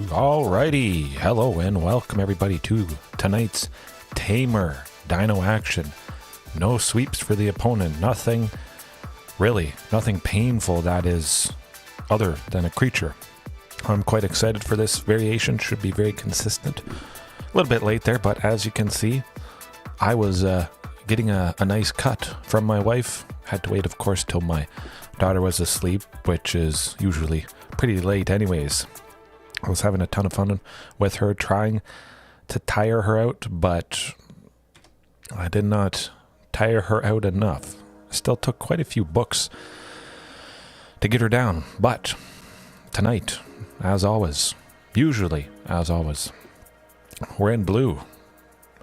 Alrighty, hello and welcome everybody to tonight's Temur Dino action. No sweeps for the opponent, nothing painful that is other than a creature. I'm quite excited for this variation, should be very consistent. A little bit late there, but as you can see, I was getting a nice cut from my wife. Had to wait, of course, till my daughter was asleep, which is usually pretty late anyways. I was having a ton of fun with her, trying to tire her out, but I did not tire her out enough. Still took quite a few books to get her down, but tonight, as always, we're in blue,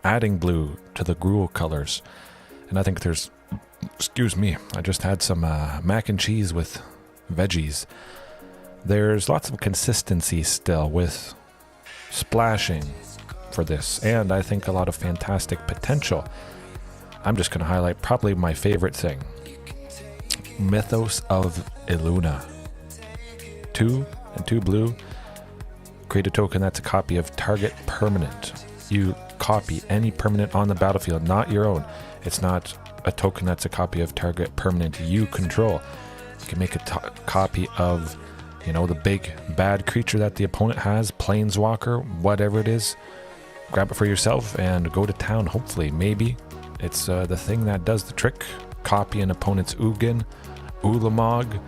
adding blue to the gruel colors, and I think there's, excuse me, I just had some mac and cheese with veggies. There's lots of consistency still with splashing for this, and I think a lot of fantastic potential. I'm just going to highlight probably my favorite thing. Mythos of Illuna. 2 and 2 blue. Create a token that's a copy of target permanent. You copy any permanent on the battlefield, not your own. It's not a token that's a copy of target permanent you control. You can make a copy of, you know, the big bad creature that the opponent has, planeswalker, whatever it is. Grab it for yourself and go to town, hopefully. Maybe it's the thing that does the trick. Copy an opponent's Ugin, Ulamog,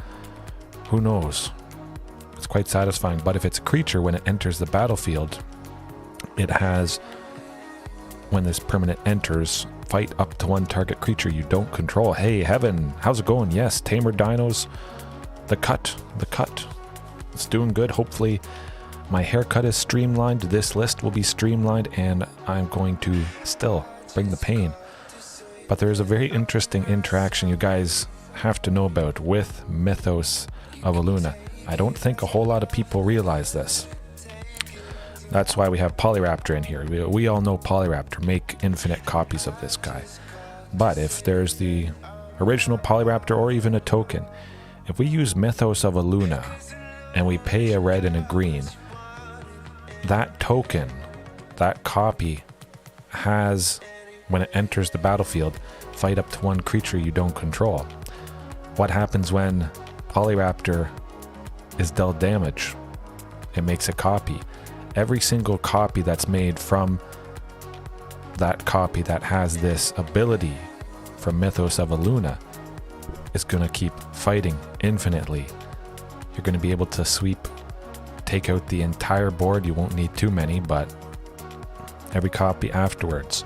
who knows. It's quite satisfying, but if it's a creature, when it enters the battlefield, it has, when this permanent enters, fight up to one target creature you don't control. Hey, Heaven, how's it going? Yes, Temur Dinos, the cut. It's doing good. Hopefully my haircut is streamlined. This list will be streamlined, and I'm going to still bring the pain. But there's a very interesting interaction you guys have to know about with Mythos of Illuna. I don't think a whole lot of people realize this. That's why we have Polyraptor in here. We all know Polyraptor, make infinite copies of this guy. But if there's the original Polyraptor or even a token, if we use Mythos of Illuna and we pay a red and a green, that token, that copy, has, when it enters the battlefield, fight up to one creature you don't control. What happens when Polyraptor is dealt damage? It makes a copy. Every single copy that's made from that copy that has this ability from Mythos of Illuna is going to keep fighting infinitely. You're going to be able to sweep, take out the entire board. You won't need too many, but every copy afterwards.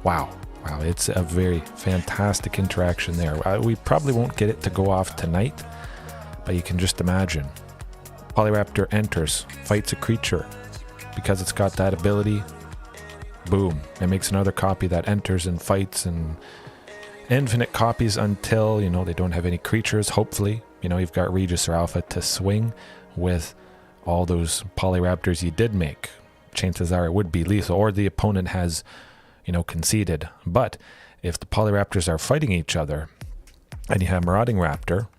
Wow, it's a very fantastic interaction there. We probably won't get it to go off tonight, but you can just imagine. Polyraptor enters, fights a creature. Because it's got that ability, boom, it makes another copy that enters and fights, and infinite copies until, you know, they don't have any creatures, hopefully. You know, you've got Regisaur Alpha to swing with all those Polyraptors you did make. Chances are it would be lethal, or the opponent has, you know, conceded. But if the Polyraptors are fighting each other, and you have Marauding Raptor,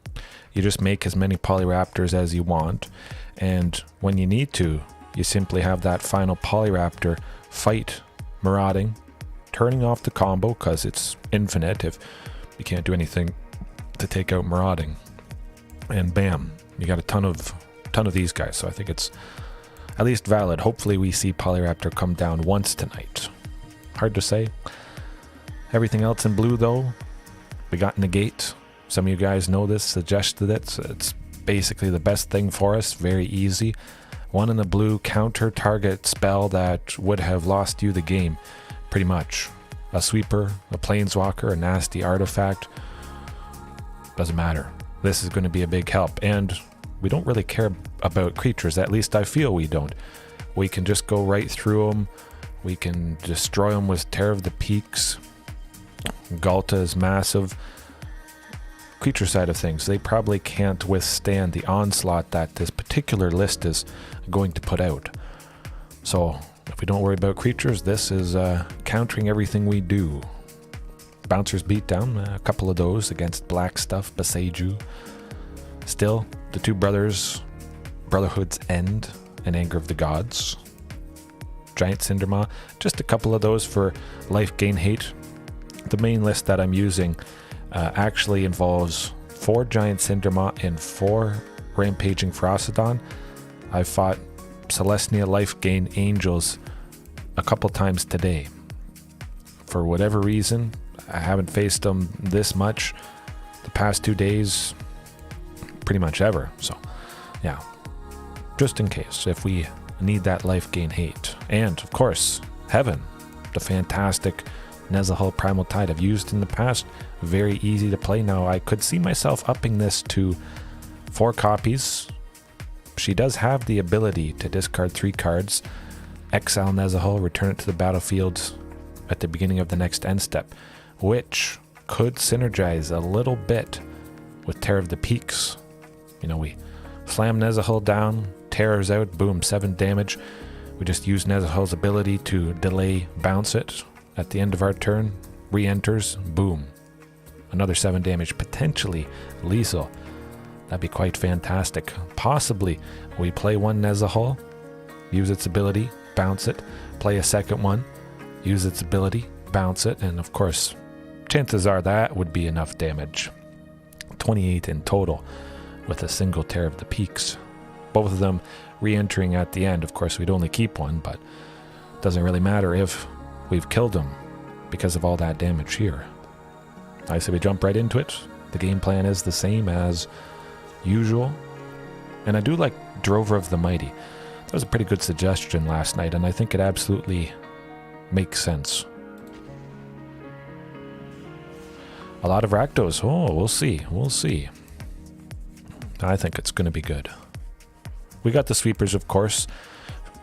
you just make as many Polyraptors as you want, and when you need to, you simply have that final Polyraptor fight Marauding, turning off the combo because it's infinite if you can't do anything to take out Marauding. And bam, you got a ton of these guys, so I think it's at least valid. Hopefully we see Polyraptor come down once tonight. Hard to say. Everything else in blue though, we got Negate. Some of you guys know this, suggested it, so it's basically the best thing for us, very easy. 1 in the blue, counter target spell that would have lost you the game, pretty much. A sweeper, a planeswalker, a nasty artifact, doesn't matter. This is going to be a big help, and we don't really care about creatures, at least I feel we don't. We can just go right through them, we can destroy them with Tear of the Peaks. Ghalta is massive. Creature side of things, they probably can't withstand the onslaught that this particular list is going to put out. So if we don't worry about creatures, this is countering everything we do. Bouncers beat down, a couple of those against black stuff, Beseju. Still the two brothers, Brotherhood's End and Anger of the Gods. Giant Cindermaw, just a couple of those for life gain hate. The main list that I'm using actually involves 4 Giant Cindermaw and 4 Rampaging Frostodon. I fought Celestia life gain angels a couple times today. For whatever reason, I haven't faced them this much the past 2 days, pretty much ever. So, yeah, just in case if we need that life gain hate. And of course, Heaven, the fantastic Nezahal Primal Tide I've used in the past. Very easy to play now. I could see myself upping this to 4 copies. She does have the ability to discard 3 cards, exile Nezahal, return it to the battlefield at the beginning of the next end step, which could synergize a little bit with Terror of the Peaks. You know, we slam Nezahal down, Terror's out, boom, 7 damage. We just use Nezahal's ability to delay, bounce it at the end of our turn, re-enters, boom. Another 7 damage, potentially lethal. That'd be quite fantastic. Possibly we play one Nezahal, use its ability, bounce it, play a second one, use its ability, bounce it, and of course, chances are that would be enough damage. 28 in total with a single Terror of the Peaks. Both of them re-entering at the end. Of course, we'd only keep one, but it doesn't really matter if we've killed them because of all that damage here. I say we jump right into it. The game plan is the same as usual. And I do like Drover of the Mighty. That was a pretty good suggestion last night, and I think it absolutely makes sense. A lot of Rakdos. Oh, we'll see. We'll see. I think it's going to be good. We got the sweepers, of course,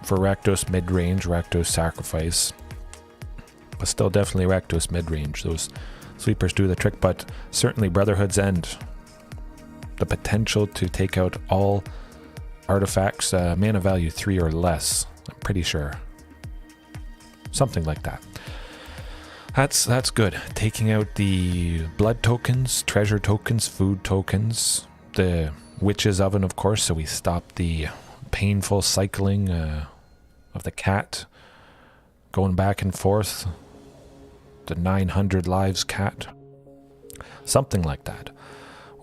for Rakdos mid-range, Rakdos Sacrifice. But still definitely Rakdos mid-range. Those sweepers do the trick, but certainly Brotherhood's End. The potential to take out all artifacts, mana value 3 or less. I'm pretty sure. Something like that. That's good. Taking out the blood tokens, treasure tokens, food tokens, the Witch's Oven, of course, so we stop the painful cycling of the cat going back and forth. The 900 lives cat. Something like that.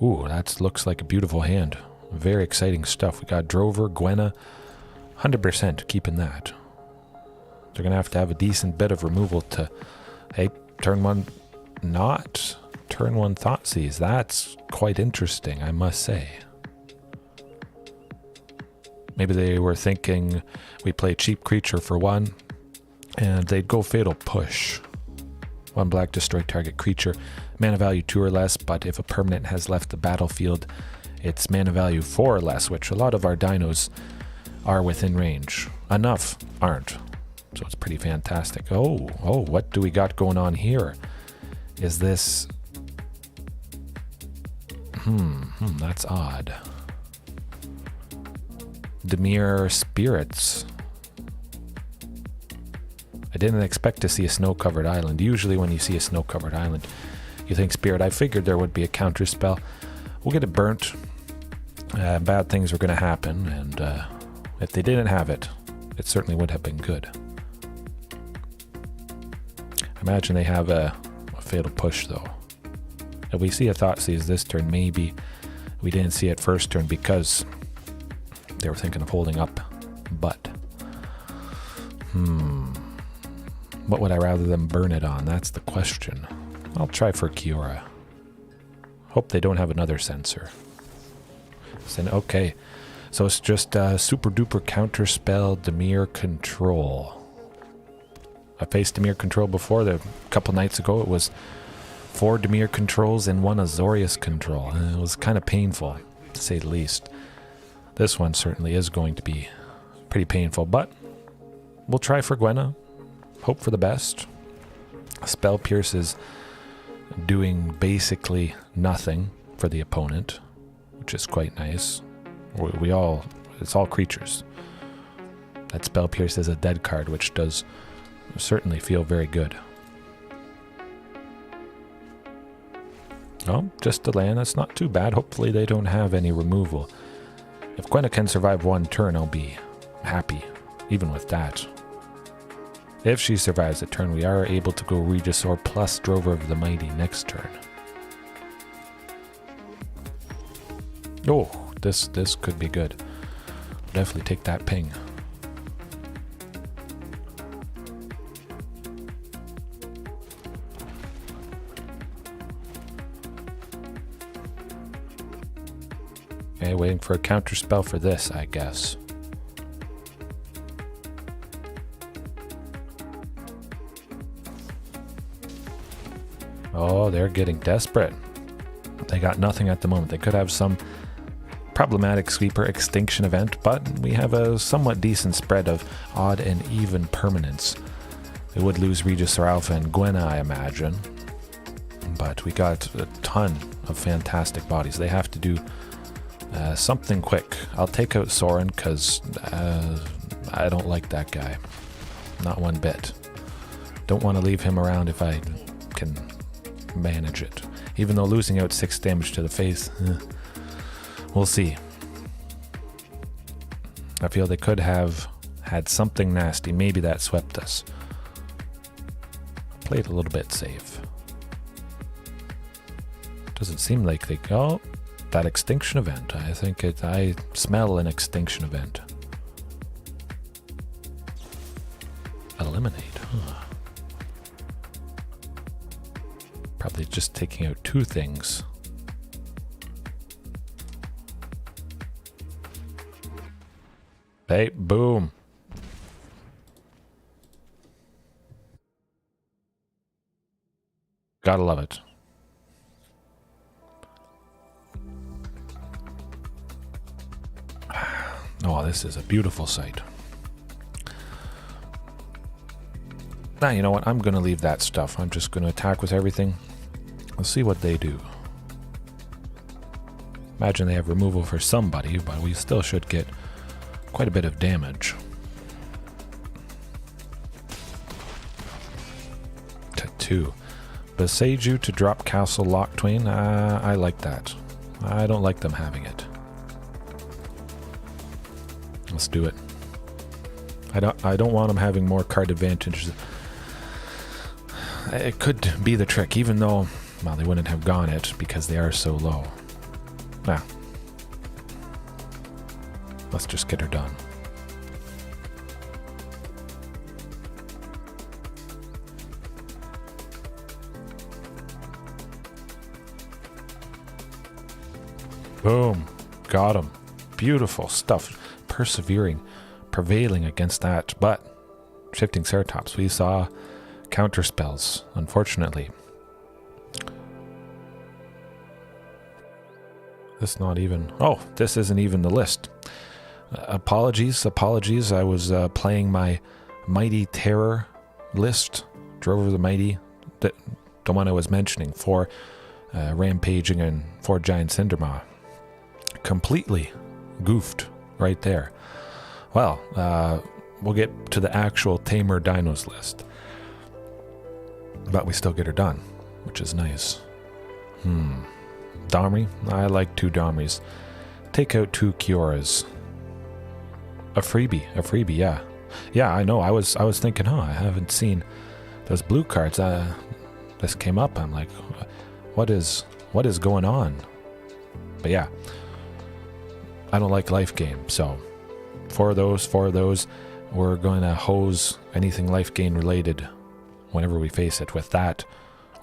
Ooh, that looks like a beautiful hand. Very exciting stuff. We got Drover, Gwenna, 100% keeping that. They're going to have a decent bit of removal to, hey, turn 1 not, turn 1 Thoughtseize. That's quite interesting, I must say. Maybe they were thinking we play cheap creature for 1, and they'd go Fatal Push. 1 black, destroy target creature. Mana value 2 or less, but if a permanent has left the battlefield, it's mana value 4 or less, which a lot of our dinos are within range. Enough aren't. So it's pretty fantastic. Oh, what do we got going on here? Is this... that's odd. Demir Spirits. I didn't expect to see a snow-covered island. Usually when you see a snow-covered island, you think Spirit. I figured there would be a counter spell. We'll get it burnt. Bad things were going to happen, and if they didn't have it, it certainly would have been good. I imagine they have a Fatal Push, though. If we see a Thoughtseize this turn, maybe we didn't see it first turn because they were thinking of holding up. But, what would I rather them burn it on? That's the question. I'll try for Kiora. Hope they don't have another sensor. Okay, so it's just super duper counter spell Demir Control. I faced Demir Control before. A couple nights ago, it was 4 Demir Controls and 1 Azorius Control. And it was kind of painful, to say the least. This one certainly is going to be pretty painful, but we'll try for Gwenna. Hope for the best. Spell Pierce is doing basically nothing for the opponent, which is quite nice. It's all creatures. That Spell Pierce is a dead card, which does certainly feel very good. Oh, just a land. That's not too bad. Hopefully they don't have any removal. If Gwenna can survive one turn, I'll be happy, even with that. If she survives a turn, we are able to go Regisaur plus Drover of the Mighty next turn. Oh, this could be good. Definitely take that ping. Okay, waiting for a counter spell for this, I guess. Oh, they're getting desperate. They got nothing at the moment. They could have some problematic sweeper extinction event, but we have a somewhat decent spread of odd and even permanents. They would lose Regisaur Alpha and Gwenna, I imagine, but we got a ton of fantastic bodies. They have to do something quick. I'll take out Soren because I don't like that guy. Not one bit. Don't want to leave him around if I can manage it. Even though losing out 6 damage to the face, we'll see. I feel they could have had something nasty. Maybe that swept us. Played a little bit safe. Doesn't seem like they... Oh, that extinction event. I think I smell an extinction event. Eliminate, huh? Probably just taking out 2 things. Hey, boom. Gotta love it. Oh, this is a beautiful sight. Now, you know what? I'm going to leave that stuff. I'm just going to attack with everything. Let's see what they do. Imagine they have removal for somebody, but we still should get quite a bit of damage. Tattoo. Beseiju to drop Castle Lochtwain. I like that. I don't like them having it. Let's do it. I don't want them having more card advantages. It could be the trick, even though, well, they wouldn't have gone it because they are so low. Nah. Let's just get her done. Boom. Got him. Beautiful stuff. Persevering, prevailing against that, but Shifting Ceratops, we saw counter spells, unfortunately. This not even... Oh, this isn't even the list. Apologies. I was playing my Mighty Terror list. Drover the Mighty, the one I was mentioning, 4 Rampaging and 4 Giant Cindermaw. Completely goofed right there. Well, we'll get to the actual Temur dinos list. But we still get her done, which is nice. Domri? I like 2 Domris. Take out 2 Kioras. A freebie, yeah. Yeah, I know, I was thinking, I haven't seen those blue cards. This came up, I'm like, what is going on? But yeah, I don't like life gain, so 4 of those, we're going to hose anything life gain related whenever we face it with that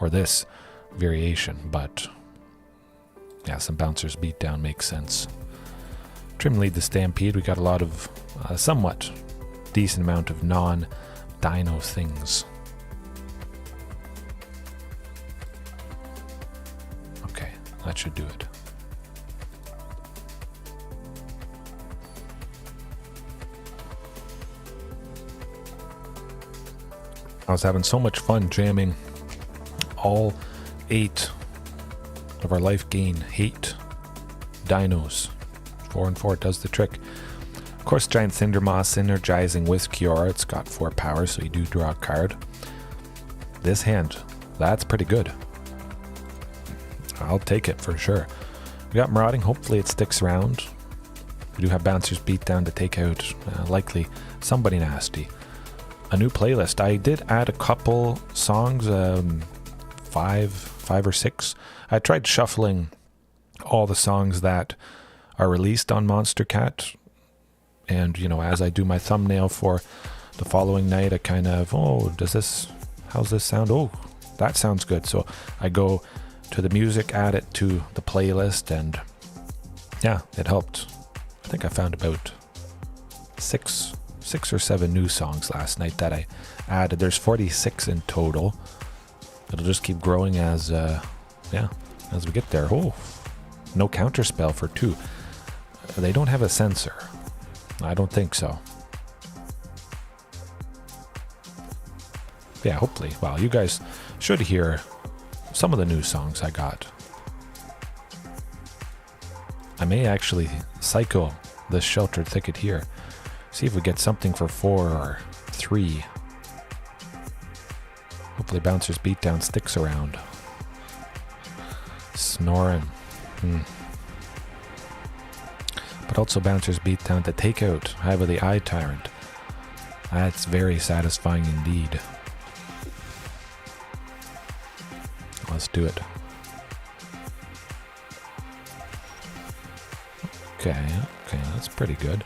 or this variation. But yeah, some bouncers beat down makes sense. Trim lead the Stampede. We got a lot of somewhat decent amount of non-dino things. Okay, that should do it. I was having so much fun jamming all 8 of our life gain hate dinos. 4 and 4 does the trick. Of course, Giant Cindermaw synergizing with Kiora. It's got 4 power, so you do draw a card. This hand, that's pretty good. I'll take it for sure. We got Marauding. Hopefully it sticks around. We do have Bouncers Beatdown to take out likely somebody nasty. A new playlist. I did add a couple songs, five or six. I tried shuffling all the songs that are released on Monstercat, and you know, as I do my thumbnail for the following night, I kind of, how's this sound? Oh, that sounds good. So I go to the music, add it to the playlist, and yeah, it helped. I think I found about six or seven new songs last night that I added. There's 46 in total. It'll just keep growing as we get there. Oh, no counterspell for 2. They don't have a sensor. I don't think so. Yeah, hopefully. Well, you guys should hear some of the new songs I got. I may actually cycle this Sheltered Thicket here. See if we get something for 4 or 3. Hopefully Bouncer's Beatdown sticks around. Snoring. But also Bouncer's Beatdown to take out Hive the Eye Tyrant. That's very satisfying indeed. Let's do it. Okay, that's pretty good.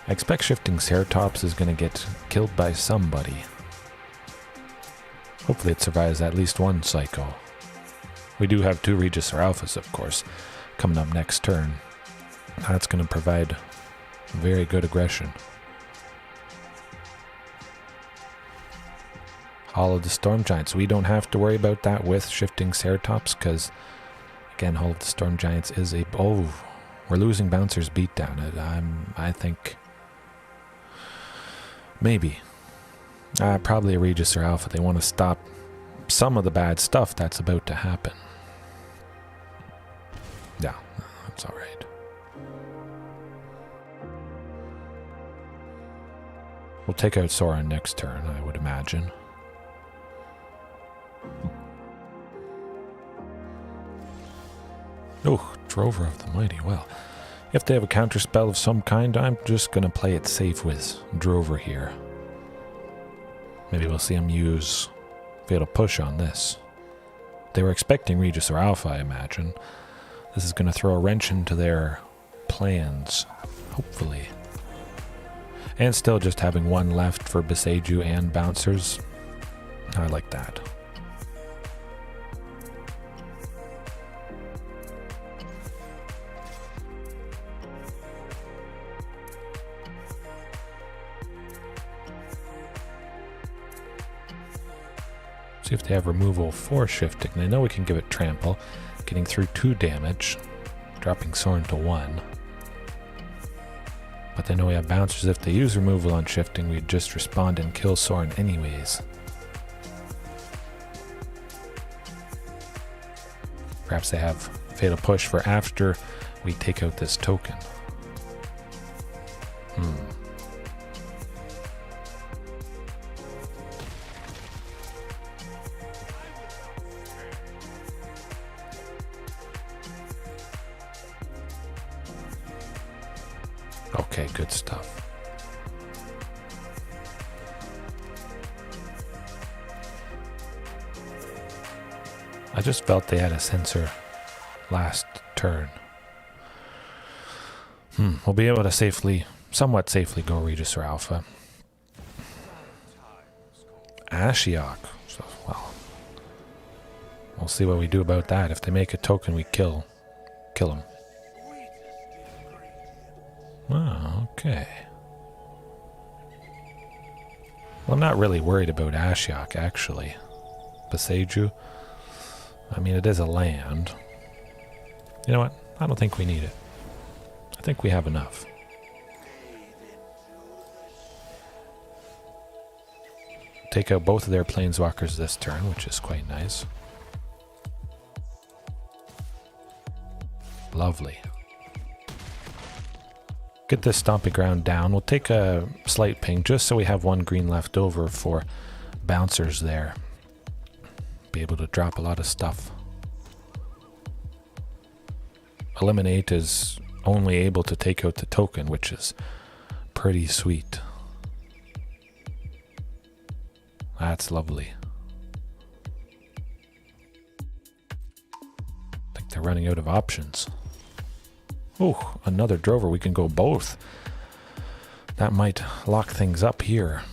I expect Shifting Ceratops is going to get killed by somebody. Hopefully it survives at least one cycle. We do have 2 Regisaur Alphas, of course, coming up next turn. That's going to provide very good aggression. Hall of the Storm Giants. We don't have to worry about that with Shifting Ceratops because, again, Hall of the Storm Giants is a... Oh, we're losing Bouncer's Beatdown. I think... Maybe. Probably a Regisaur Alpha. They want to stop some of the bad stuff that's about to happen. Yeah, that's alright. We'll take out Soren next turn, I would imagine. Oh, Drover of the Mighty. Well, if they have a counterspell of some kind, I'm just going to play it safe with Drover here. Maybe we'll see him use Fatal Push on this. They were expecting Regisaur Alpha, I imagine. This is going to throw a wrench into their plans, hopefully. And still just having 1 left for Beseju and Bouncers. I like that. See if they have removal for Shifting. They know we can give it Trample, getting through 2 damage, dropping Soren to 1. But they know we have Bouncers. If they use removal on Shifting, we'd just respond and kill Soren anyways. Perhaps they have Fatal Push for after we take out this token. Okay, good stuff. I just felt they had a sensor last turn. We'll be able to somewhat safely go Regisaur Alpha. Ashiok. So, well, we'll see what we do about that. If they make a token, we kill him. Oh, okay. Well, I'm not really worried about Ashiok, actually. Beseju. I mean, it is a land. You know what? I don't think we need it. I think we have enough. Take out both of their planeswalkers this turn, which is quite nice. Lovely. Get this Stomping Ground down. We'll take a slight ping just so we have 1 green left over for Bouncers there. Be able to drop a lot of stuff. Eliminate is only able to take out the token, which is pretty sweet. That's lovely. I think they're running out of options. Oh, another drover. We can go both. That might lock things up here.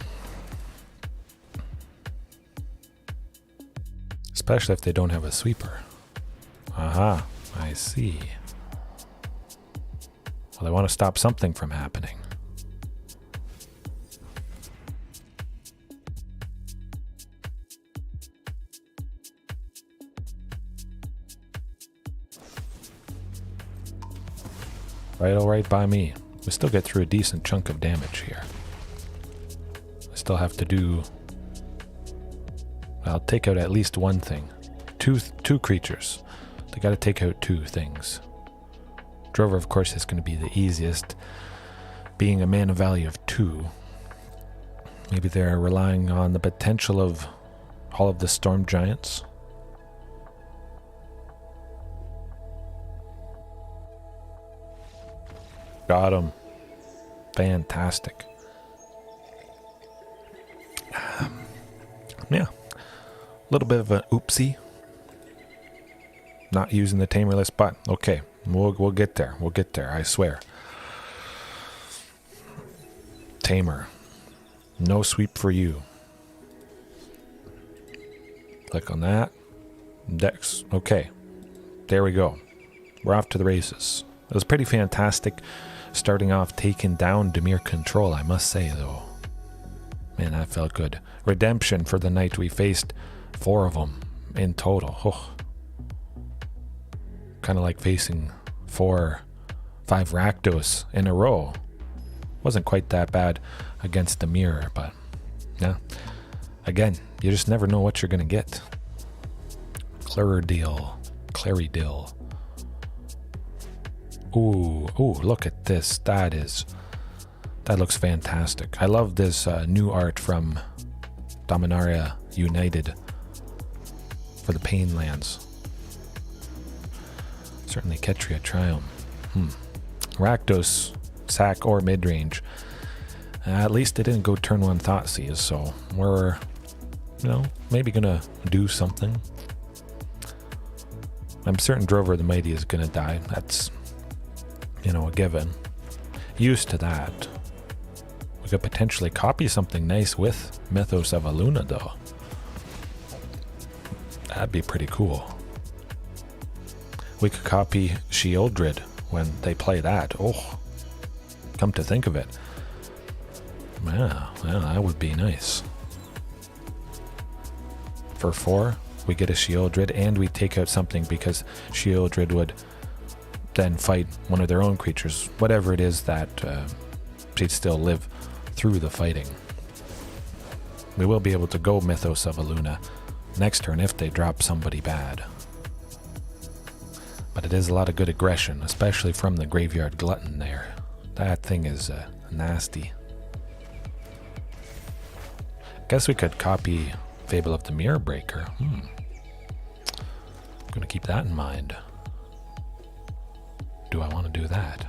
Especially if they don't have a sweeper. Aha, I see. Well, they want to stop something from happening. Right, all right by me. We still get through a decent chunk of damage here. I still have to do... I'll take out at least one thing. Two creatures. They gotta take out two things. Drover, of course, is going to be the easiest, being a mana value of 2. Maybe they're relying on the potential of all of the Storm Giants. Got him. Fantastic. Yeah. A little bit of an oopsie. Not using the Tamer list, but okay. We'll get there. We'll get there, I swear. Tamer. No sweep for you. Click on that. Dex. Okay. There we go. We're off to the races. It was pretty fantastic starting off taking down Dimir Control, I must say, though. Man, that felt good. Redemption for the night. We faced 4 of them in total. Oh. Kind of like facing 4-5 Rakdos in a row. Wasn't quite that bad against the mirror, but yeah. Again, you just never know what you're gonna get. Claridill. Ooh, look at this. That looks fantastic. I love this new art from Dominaria United for the Pain Lands. Certainly Ketria Triumph. Rakdos, sack or mid-range. At least they didn't go turn 1 Thoughtseize, so we're, maybe gonna do something. I'm certain Drover the Mighty is gonna die. That's, a given. Used to that. We could potentially copy something nice with Mythos of Aluna, though. That'd be pretty cool. We could copy Sheoldred when they play that. Oh, come to think of it. Yeah, that would be nice. For 4, we get a Sheoldred and we take out something because Sheoldred would then fight one of their own creatures, whatever it is that she'd still live through the fighting. We will be able to go Mythos of Aluna next turn if they drop somebody bad. But it is a lot of good aggression, especially from the Graveyard Glutton there. That thing is nasty. Guess we could copy Fable of the Mirror Breaker. I'm gonna keep that in mind. Do I want to do that?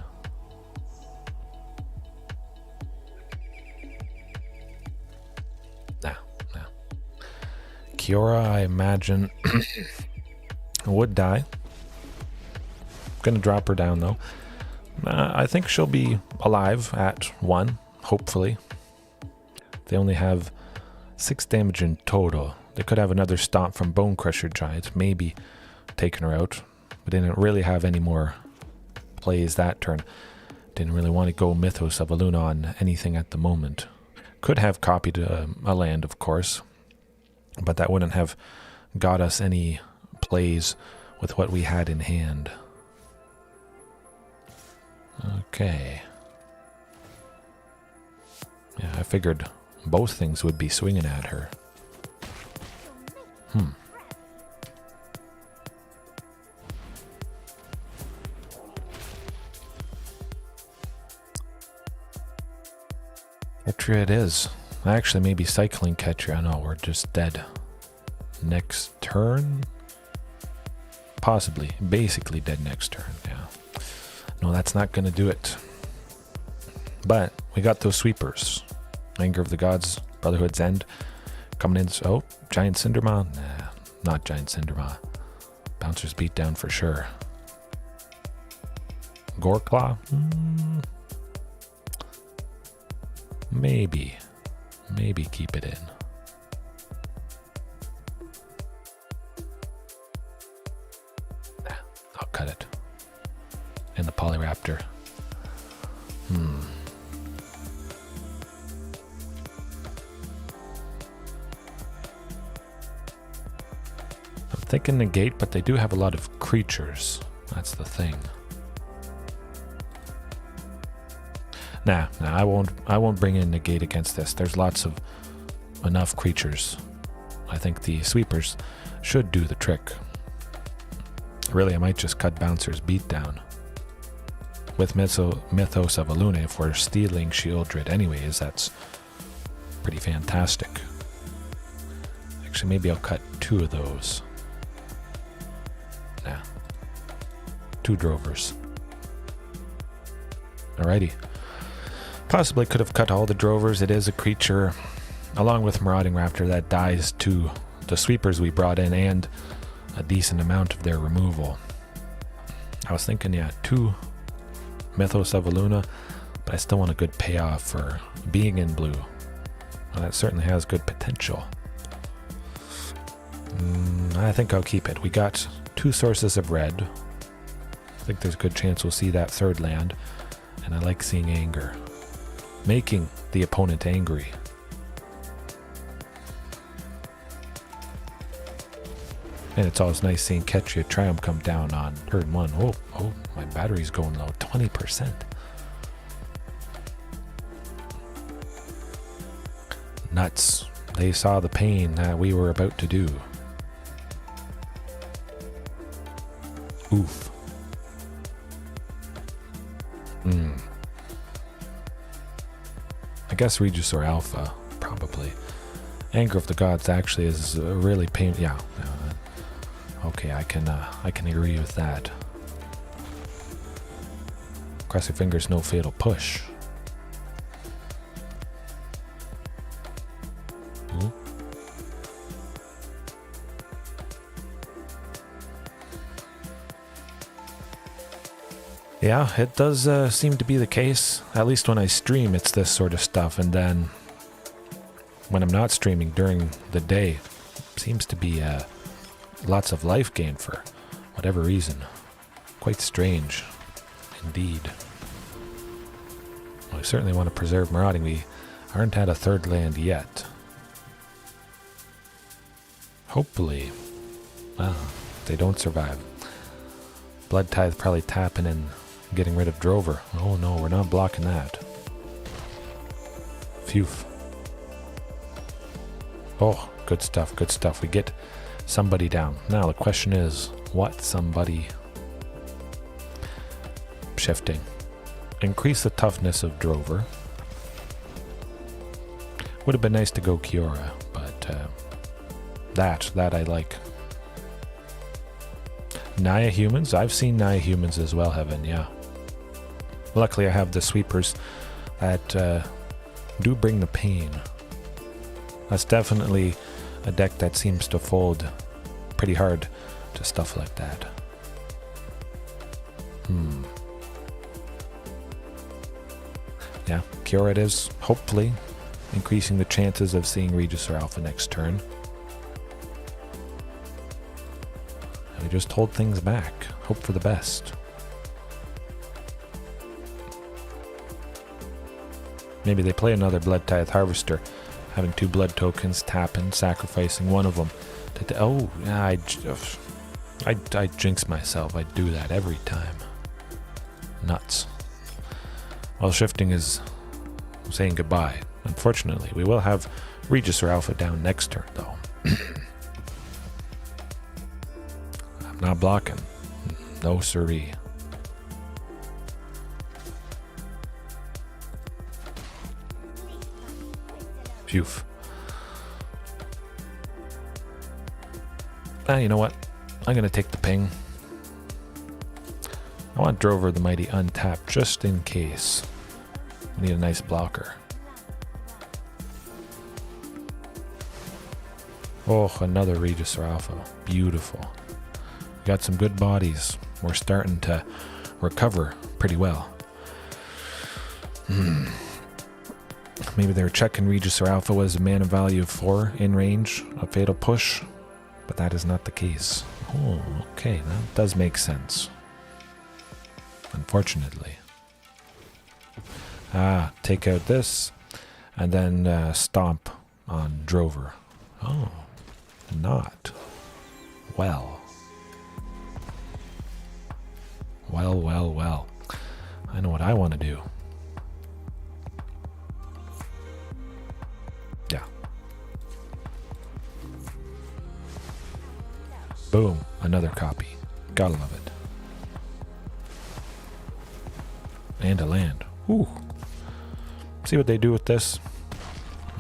No. Kiora, I imagine, would die. Gonna drop her down though. I think she'll be alive at 1, hopefully. They only have 6 damage in total. They could have another stomp from Bone Crusher Giant, maybe taking her out. But they didn't really have any more plays that turn. Didn't really want to go Mythos of Aluna on anything at the moment. Could have copied a land, of course. But that wouldn't have got us any plays with what we had in hand. Okay. Yeah, I figured both things would be swinging at her. Ketria it is. Actually, maybe cycling Ketria. No, we're just dead. Next turn? Possibly. Basically dead next turn, yeah. No, that's not going to do it. But we got those sweepers. Anger of the Gods, Brotherhood's End, coming in. Oh, Giant Cindermaw? Nah, not Giant Cindermaw. Bouncer's beat down for sure. Goreclaw? Maybe. Maybe keep it in. Nah, I'll cut it. And the Polyraptor. I'm thinking Negate, but they do have a lot of creatures. That's the thing. Nah, I won't bring in Negate against this. There's enough creatures. I think the sweepers should do the trick. Really, I might just cut Bouncer's beat down. With Mythos of Aluna, if we're stealing Shieldred anyways, that's pretty fantastic. Actually, maybe I'll cut 2 of those. Nah. 2 Drovers. Alrighty. Possibly could have cut all the Drovers. It is a creature, along with Marauding Raptor, that dies to the sweepers we brought in and a decent amount of their removal. I was thinking, yeah, 2 Mythos of Aluna, but I still want a good payoff for being in blue. Well, that certainly has good potential. I think I'll keep it. We got 2 sources of red. I think there's a good chance we'll see that 3rd land, and I like seeing anger. Making the opponent angry. And it's always nice seeing Ketria Triumph come down on turn 1. Oh, my battery's going low. 20%. Nuts. They saw the pain that we were about to do. Oof. I guess Regisaur Alpha, probably. Anger of the Gods actually is really painful. Yeah. Okay, I can agree with that. Cross your fingers, no fatal push. Ooh. Yeah, it does seem to be the case. At least when I stream, it's this sort of stuff. And then when I'm not streaming during the day, seems to be lots of life gain for whatever reason. Quite strange, indeed. Well, I certainly want to preserve Marauding. We aren't at a 3rd land yet. Hopefully. Well, they don't survive. Blood Tithe probably tapping and getting rid of Drover. Oh no, we're not blocking that. Phew. Oh, good stuff, good stuff. We get somebody down. Now the question is, what somebody? Shifting. Increase the toughness of Drover. Would have been nice to go Kiora, but that I like. Naya humans? I've seen Naya humans as well, Heaven, yeah. Luckily I have the sweepers that do bring the pain. That's definitely a deck that seems to fold pretty hard to stuff like that. Yeah, Kiora it is, hopefully increasing the chances of seeing Regisaur Alpha next turn. And we just hold things back, hope for the best. Maybe they play another Blood Tithe Harvester, having 2 blood tokens, tapping, sacrificing one of them. Oh, yeah, I jinx myself. I do that every time. Nuts. Well, Shifting is saying goodbye. Unfortunately, we will have Regisaur Alpha down next turn, though. I'm not blocking. No siree. Phew. You know what? I'm going to take the ping. I I want Drover the Mighty untapped just in case. We need a nice blocker. Oh, another Regisaur Alpha. Beautiful. We got some good bodies. We're starting to recover pretty well. Maybe they were checking Regisaur Alpha was a mana value of 4 in range, a fatal push, but that is not the case. Oh, okay, that does make sense. Unfortunately. Take out this, and then stomp on Drover. Oh, not. Well. Well. I know what I want to do. Yeah. Boom, another copy. Gotta love it. And a land. Ooh. See what they do with this?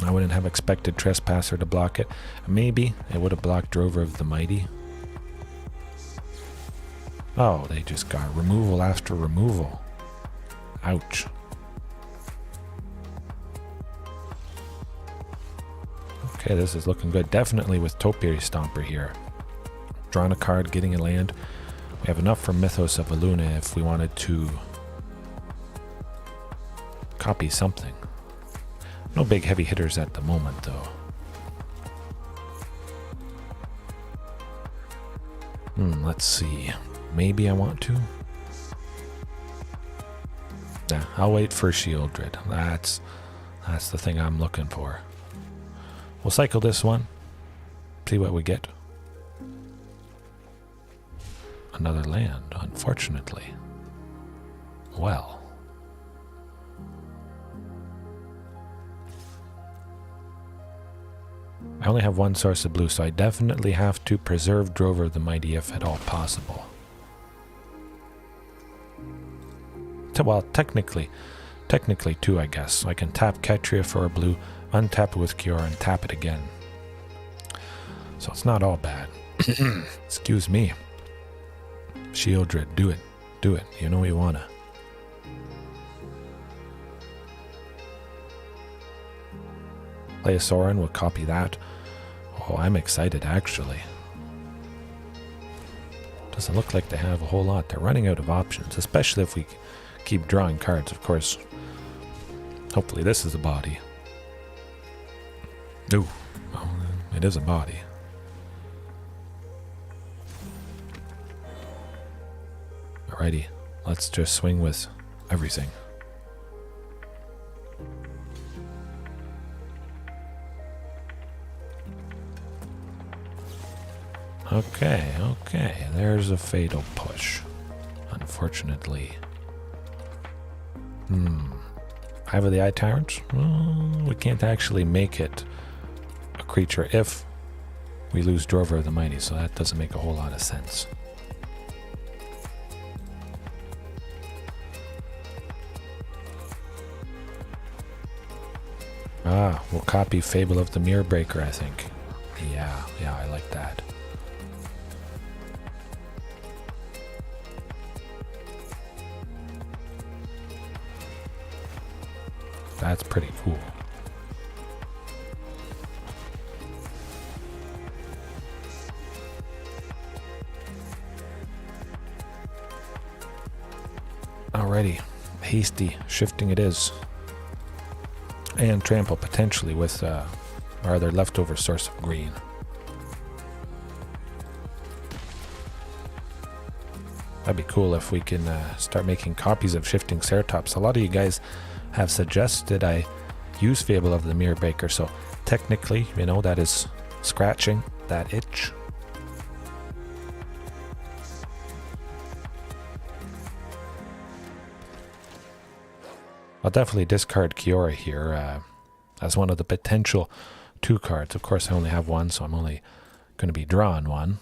I wouldn't have expected Trespasser to block it. Maybe it would have blocked Drover of the Mighty. Oh, they just got removal after removal. Ouch. Okay, this is looking good. Definitely with Topiary Stomper here. Drawing a card, getting a land. We have enough for Mythos of Aluna if we wanted to copy something. No big heavy hitters at the moment, though. Let's see. Maybe I want to. Yeah, I'll wait for Shieldred. That's the thing I'm looking for. We'll cycle this one. See what we get. Another land, unfortunately. Well. I only have one source of blue, so I definitely have to preserve Drover the Mighty if at all possible. Well, technically two, I guess. I can tap Ketria for a blue, untap it with Kiora, and tap it again. So it's not all bad. Excuse me. Shieldred, do it. Do it. You know you wanna. Play a Sorin, we'll copy that. Oh, I'm excited, actually. Doesn't look like they have a whole lot. They're running out of options, especially if we keep drawing cards, of course. Hopefully this is a body. Ooh, well, it is a body. Alrighty, let's just swing with everything. Okay, there's a fatal push. Unfortunately. Eye of the Eye Tyrant? Well, we can't actually make it a creature if we lose Drover of the Mighty, so that doesn't make a whole lot of sense. We'll copy Fable of the Mirror Breaker, I think. Yeah, I like that. That's pretty cool. Alrighty, hasty shifting it is. And trample potentially with our other leftover source of green. That'd be cool if we can start making copies of Shifting Ceratops. A lot of you guys have suggested I use Fable of the Mirror Breaker, so technically, you know, that is scratching that itch. I'll definitely discard Kiora here as one of the potential 2 cards. Of course, I only have one, so I'm only going to be drawing one.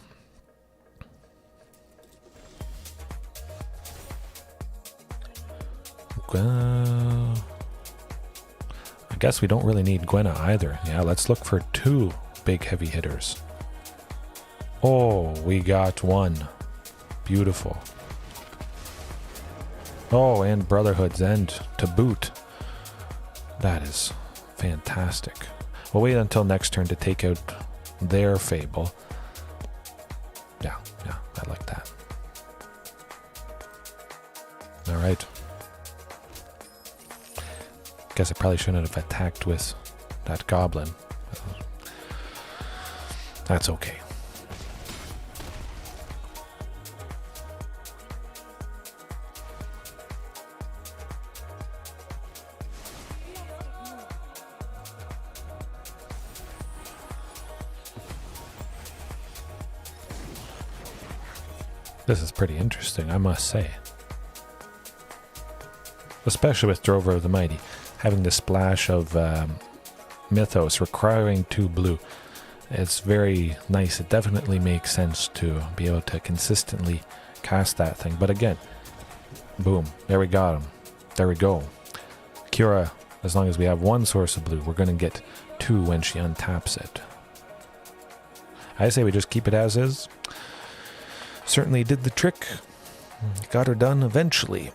I guess we don't really need Gwenna either. Yeah, let's look for 2 big heavy hitters. Oh, we got one. Beautiful. Oh, and Brotherhood's End to boot. That is fantastic. We'll wait until next turn to take out their Fable. Yeah, I like that. Alright. Guess I probably shouldn't have attacked with that goblin. That's okay. This is pretty interesting, I must say. Especially with Drover of the Mighty, having the splash of Mythos requiring 2 blue. It's very nice. It definitely makes sense to be able to consistently cast that thing. But again, boom, there we got him. There we go. Kiora, as long as we have 1 source of blue, we're going to get 2 when she untaps it. I say we just keep it as is. Certainly did the trick. Got her done eventually.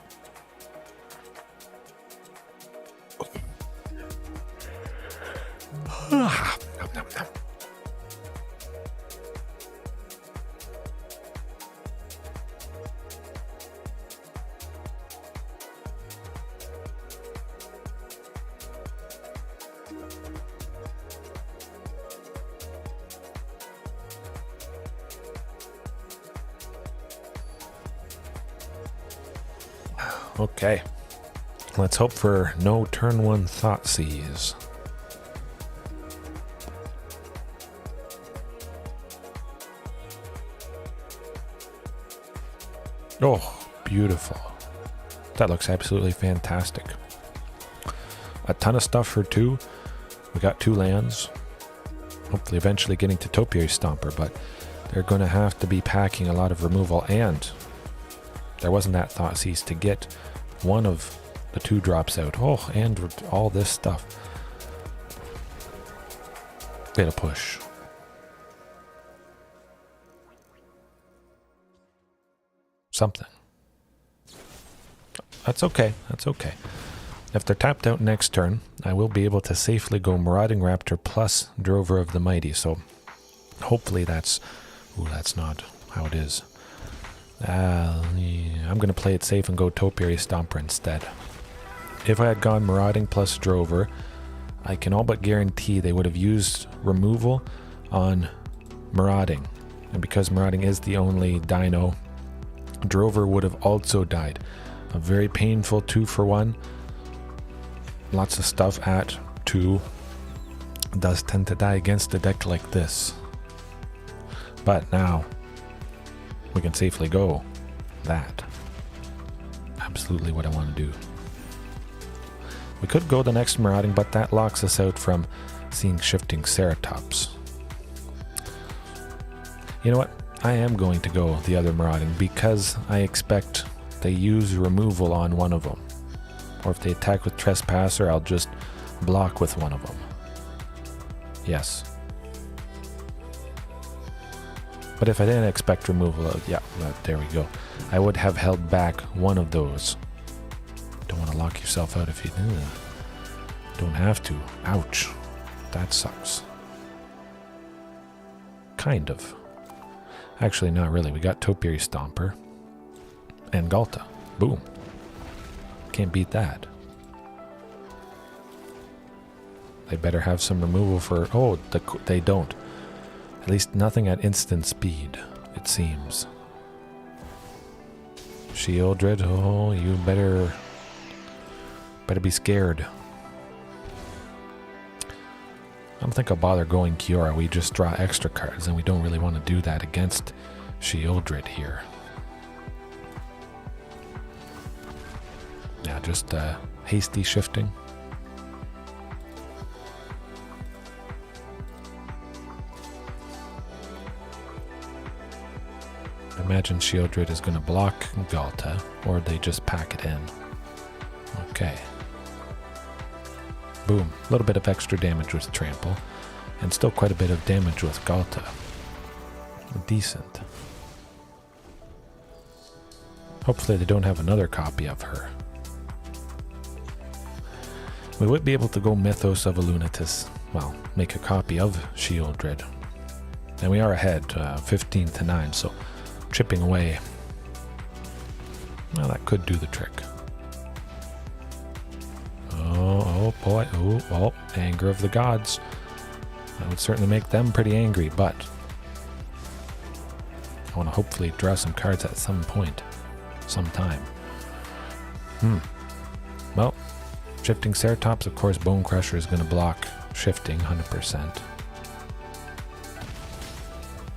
Okay, let's hope for no turn 1 Thoughtseize. Oh, beautiful. That looks absolutely fantastic. A ton of stuff for 2. We got 2 lands. Hopefully eventually getting to Topiary Stomper, but they're going to have to be packing a lot of removal, and there wasn't that Thoughtseize to get one of the 2 drops out. Oh, and all this stuff. Bit of push. Something. That's okay. That's okay. If they're tapped out next turn, I will be able to safely go Marauding Raptor plus Drover of the Mighty. So hopefully that's... Ooh, that's not how it is. I'm going to play it safe and go Topiary Stomper instead. If I had gone Marauding plus Drover, I can all but guarantee they would have used removal on Marauding. And because Marauding is the only Dino, Drover would have also died. A very painful 2-for-1. Lots of stuff at 2 does tend to die against a deck like this. But now we can safely go that. Absolutely what I want to do. We could go the next Marauding, but that locks us out from seeing Shifting Ceratops. You know what? I am going to go the other Marauding because I expect they use removal on one of them. Or if they attack with Trespasser, I'll just block with one of them. Yes. But if I didn't expect removal, yeah, there we go. I would have held back one of those. Don't want to lock yourself out if you do. Don't have to. Ouch. That sucks. Kind of. Actually, not really. We got Topiary Stomper. And Ghalta. Boom. Can't beat that. They better have some removal for... Oh, they don't. At least nothing at instant speed, it seems. Shieldred, oh, you better be scared. I don't think I'll bother going Kiora. We just draw extra cards, and we don't really want to do that against Shieldred here. Yeah, just hasty shifting. I imagine Shieldred is going to block Ghalta, or they just pack it in. Okay. Boom. A little bit of extra damage with Trample, and still quite a bit of damage with Ghalta. Decent. Hopefully they don't have another copy of her. We would be able to go Mythos of a Lunatus. Well, make a copy of Shieldred. And we are ahead, 15 to 9, so chipping away. Well, that could do the trick. Oh boy, oh, anger of the gods. That would certainly make them pretty angry, but I want to hopefully draw some cards at some point, sometime. Well, Shifting Ceratops, of course, Bone Crusher is going to block Shifting 100%.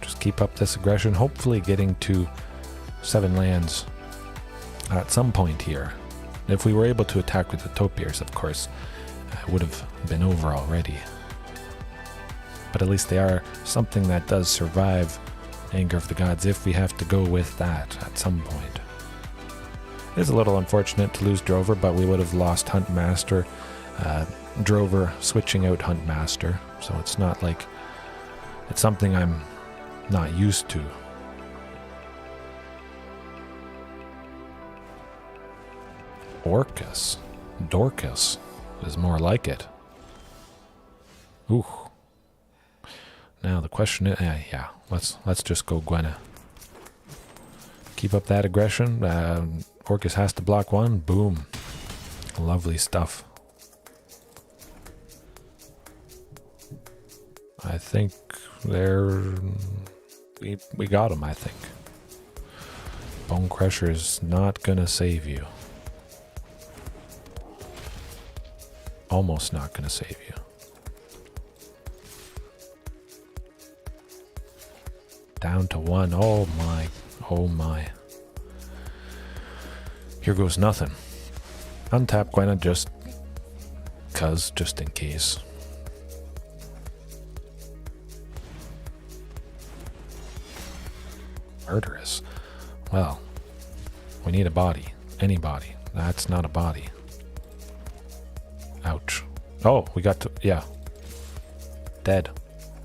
Just keep up this aggression, hopefully getting to 7 lands at some point here. If we were able to attack with the Topiaries, of course, it would have been over already. But at least they are something that does survive Anger of the Gods if we have to go with that at some point. It is a little unfortunate to lose Drover, but we would have lost Huntmaster. Drover switching out Huntmaster, so it's not like it's something I'm not used to. Dorcas is more like it. Ooh. Now the question is, yeah, let's just go Gwenna. Keep up that aggression. Orcus has to block one. Boom. Lovely stuff. I think we got him, I think. Bone Crusher's not gonna save you. Almost not gonna save you. Down to 1. Oh my. Oh my. Here goes nothing. Untap Gwenna just in case. Murderous. Well, we need a body. Any body. That's not a body. Ouch. Oh, we got to, yeah. Dead.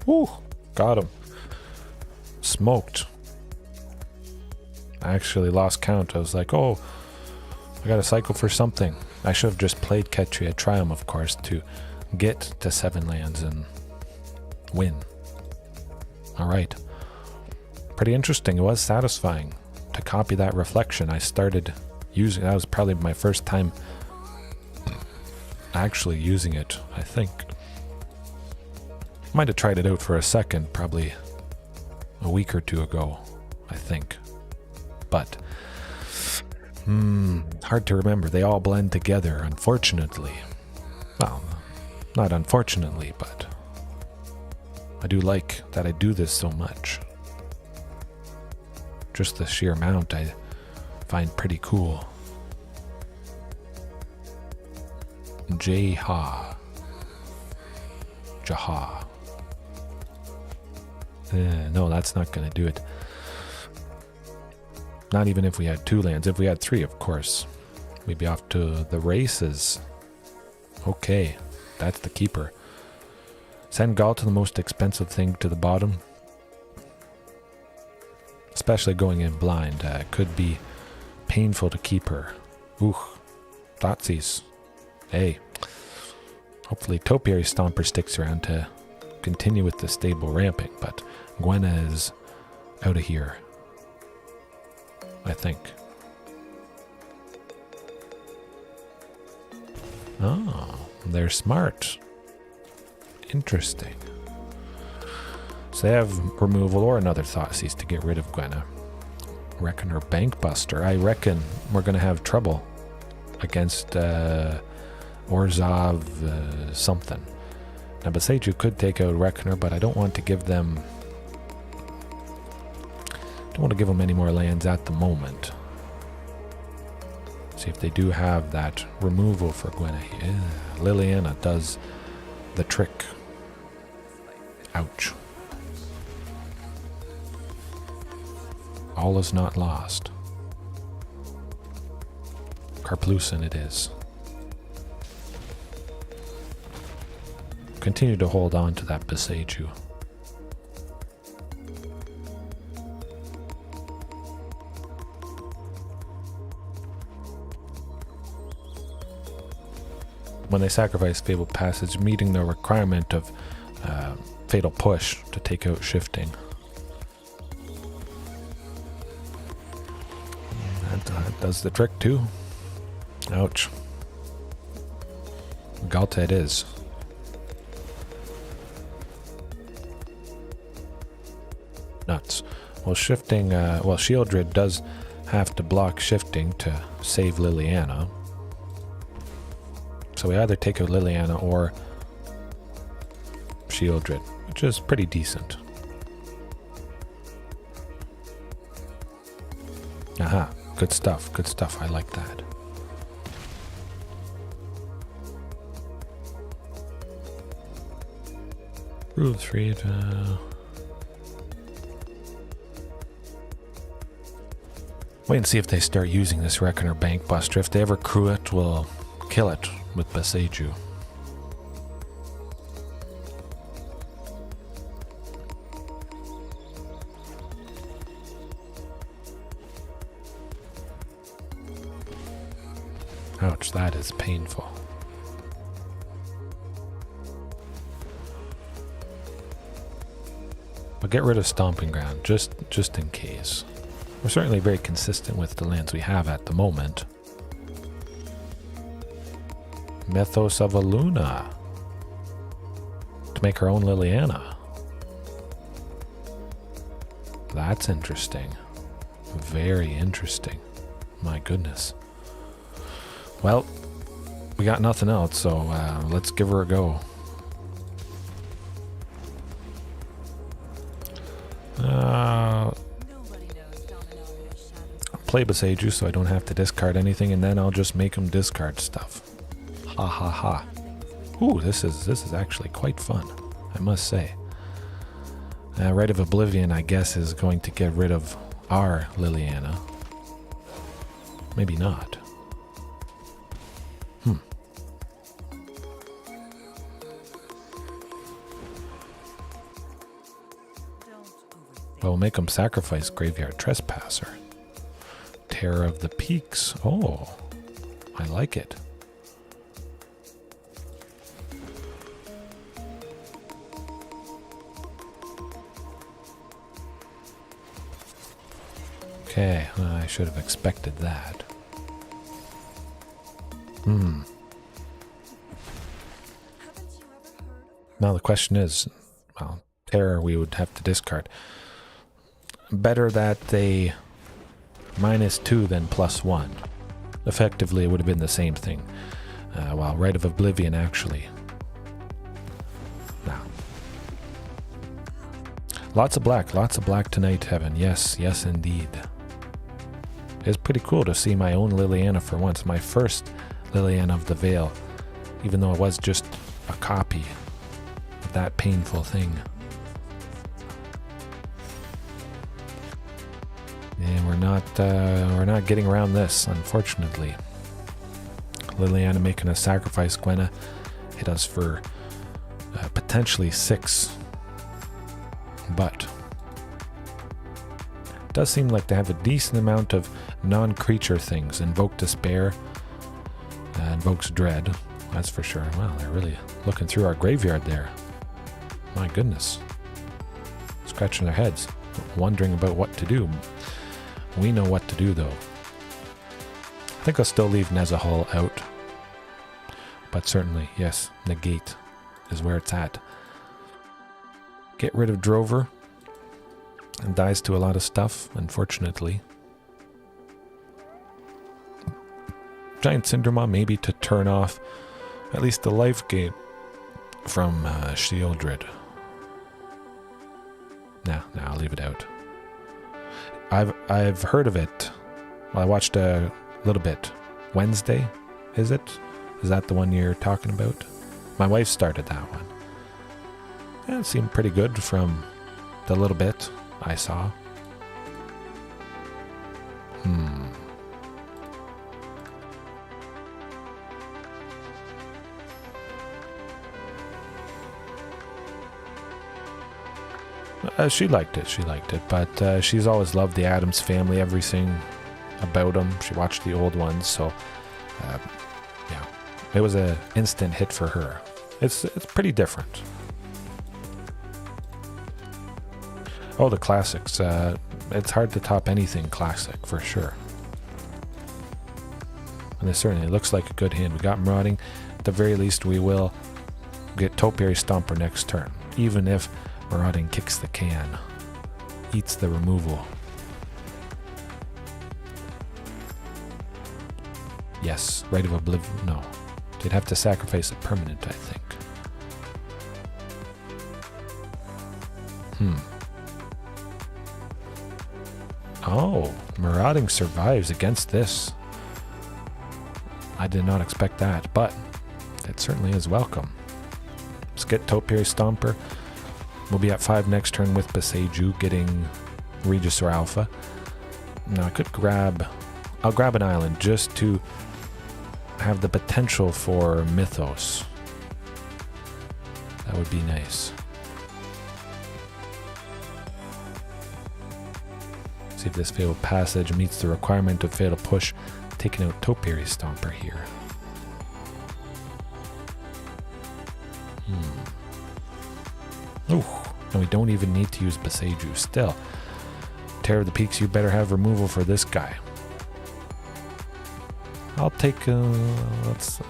Woo! Got him. Smoked. I actually lost count. I was like, oh, I got to cycle for something. I should have just played Ketria Triumph, of course, to get to 7 lands and win. Alright. Pretty interesting. It was satisfying to copy that reflection. I started using, that was probably my first time actually using it, I think. Might have tried it out for a second, probably a week or 2 ago, I think. But hard to remember. They all blend together, unfortunately. Well, not unfortunately, but I do like that I do this so much. Just the sheer amount I find pretty cool. Jaha. No, that's not going to do it. Not even if we had 2 lands. If we had 3, of course, we'd be off to the races. Okay, that's the keeper. Send Ghalta, the most expensive thing, to the bottom. Especially going in blind. Could be painful to keep her. Ooh, Thoughtseize. Hey. Hopefully Topiary Stomper sticks around to continue with the stable ramping, but Gwenna is out of here, I think. Oh, they're smart. Interesting. So they have removal or another Thoughtseize to get rid of Gwenna. Reckoner Bankbuster. I reckon we're going to have trouble against Orzhov something. Now Beseju could take out Reckoner, but I don't want to give them... don't want to give them any more lands at the moment. See if they do have that removal for Gwenna. Yeah, Liliana does the trick. Ouch. All is not lost. Karplusan it is. Continue to hold on to that Beseju. when they sacrifice Fabled Passage, meeting the requirement of Fatal Push to take out Shifting. That does the trick too. Ouch. Ghalta it is. Nuts. Well, Shifting, Shieldred does have to block Shifting to save Liliana. So we either take out Liliana or Shieldred, which is pretty decent. Aha, good stuff, I like that. Rule 3 wait and see if they start using this Beckoner Bank Buster. If they ever crew it, we'll kill it with Beseju. Ouch, that is painful. But get rid of Stomping Ground, just in case. We're certainly very consistent with the lands we have at the moment. Mythos of Aluna to make our own Liliana. That's interesting. Very interesting. My goodness. Well, we got nothing else, so let's give her a go. Play Beseju so I don't have to discard anything, and then I'll just make him discard stuff. Ha ha ha. Ooh, this is actually quite fun, I must say. Rite of Oblivion, I guess, is going to get rid of our Liliana. Maybe not. Well, we'll make him sacrifice Graveyard Trespasser. Terror of the Peaks. Oh, I like it. Okay, I should have expected that. Now the question is, well, Terror we would have to discard. Better that they -2 than +1. Effectively, it would have been the same thing. While Rite of Oblivion actually. Now. Lots of black tonight, Heaven. Yes, yes indeed. It's pretty cool to see my own Liliana for once. My first Liliana of the Veil. Even though it was just a copy of that painful thing. And we're not getting around this, unfortunately. Liliana making a sacrifice. Gwenna hit us for potentially 6. But it does seem like they have a decent amount of non-creature things. Invoke Despair, invokes Dread, that's for sure. Wow, they're really looking through our graveyard there. My goodness. Scratching their heads, wondering about what to do. We know what to do, though. I think I'll still leave Nezahal out. But certainly, yes, Negate is where it's at. Get rid of Drover. And dies to a lot of stuff, unfortunately. Giant Cindermaw, maybe to turn off at least the life gain from Shieldred. Nah, I'll leave it out. I've heard of it. Well, I watched a little bit. Wednesday, is it? Is that the one you're talking about? My wife started that one. Yeah, it seemed pretty good from the little bit I saw. She liked it, but she's always loved the Addams Family, everything about them. She watched the old ones, so yeah, It was an instant hit for her. It's pretty different. Oh, the classics. It's hard to top anything classic, for sure. And this certainly looks like a good hand. We got Marauding. At the very least, we will get Topiary Stomper next turn. Even if Marauding kicks the can. Eats the removal. Yes, Rite of Oblivion. No. They'd have to sacrifice a permanent, I think. Oh, Marauding survives against this. I did not expect that, but it certainly is welcome. Let's get Topiary Stomper. We'll be at 5 next turn with Beseju getting Regisaur Alpha. Now I could I'll grab an island just to have the potential for Mythos. That would be nice. See if this Fatal Passage meets the requirement of Fatal Push, taking out Topiary Stomper here. Ooh, and we don't even need to use Beseju still. Terror of the Peaks, you better have removal for this guy. I'll take, Noxious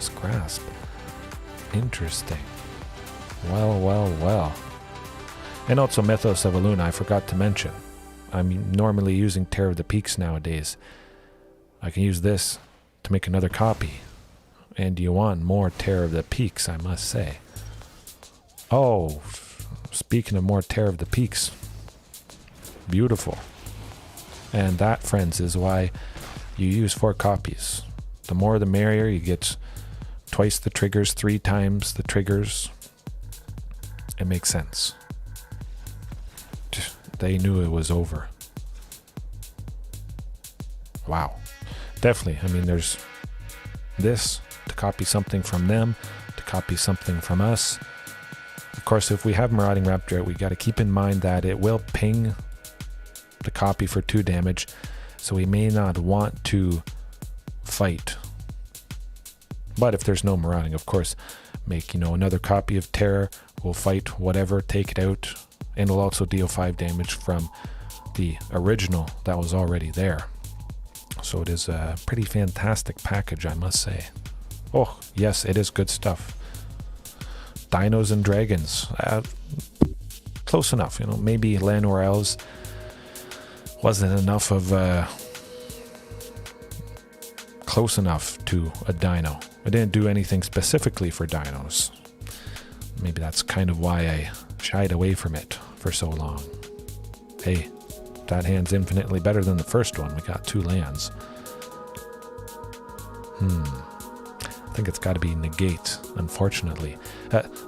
Grasp. Interesting. Well. And also Mythos of Eluna, I forgot to mention. I'm normally using Terror of the Peaks nowadays. I can use this to make another copy. And you want more Terror of the Peaks, I must say. Oh, speaking of more Terror of the Peaks. Beautiful. And that, friends, is why you use 4 copies. The more the merrier. You get twice the triggers, 3 times the triggers. It makes sense. They knew it was over. Wow. Definitely. I mean, there's this to copy something from them, to copy something from us. Of course, if we have Marauding Raptor, we got to keep in mind that it will ping the copy for 2 damage, so we may not want to fight. But if there's no Marauding, of course, make, another copy of Terror. We'll fight whatever, take it out, and it'll also deal 5 damage from the original that was already there. So it is a pretty fantastic package, I must say. Oh, yes, it is good stuff. Dinos and Dragons. Close enough, maybe Lanor Elves wasn't enough of close enough to a Dino. I didn't do anything specifically for Dinos. Maybe that's kind of why I shied away from it for so long. Hey, that hand's infinitely better than the first one. We got 2 lands. I think it's got to be Negate, unfortunately.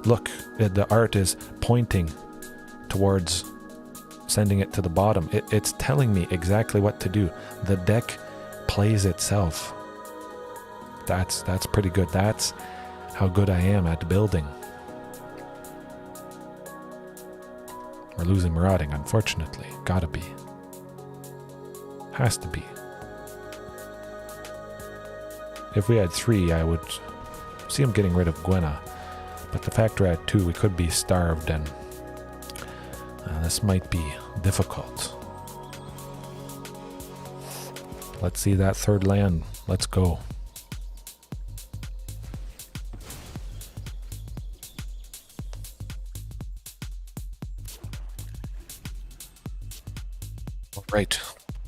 Look, the art is pointing towards sending it to the bottom. It's telling me exactly what to do. The deck plays itself. That's pretty good. That's how good I am at building. We're losing Marauding, unfortunately. Gotta be. Has to be. If we had 3, I would see him getting rid of Gwenna. But the fact we're at 2, we could be starved, and this might be difficult. Let's see that 3rd land. Let's go. Right.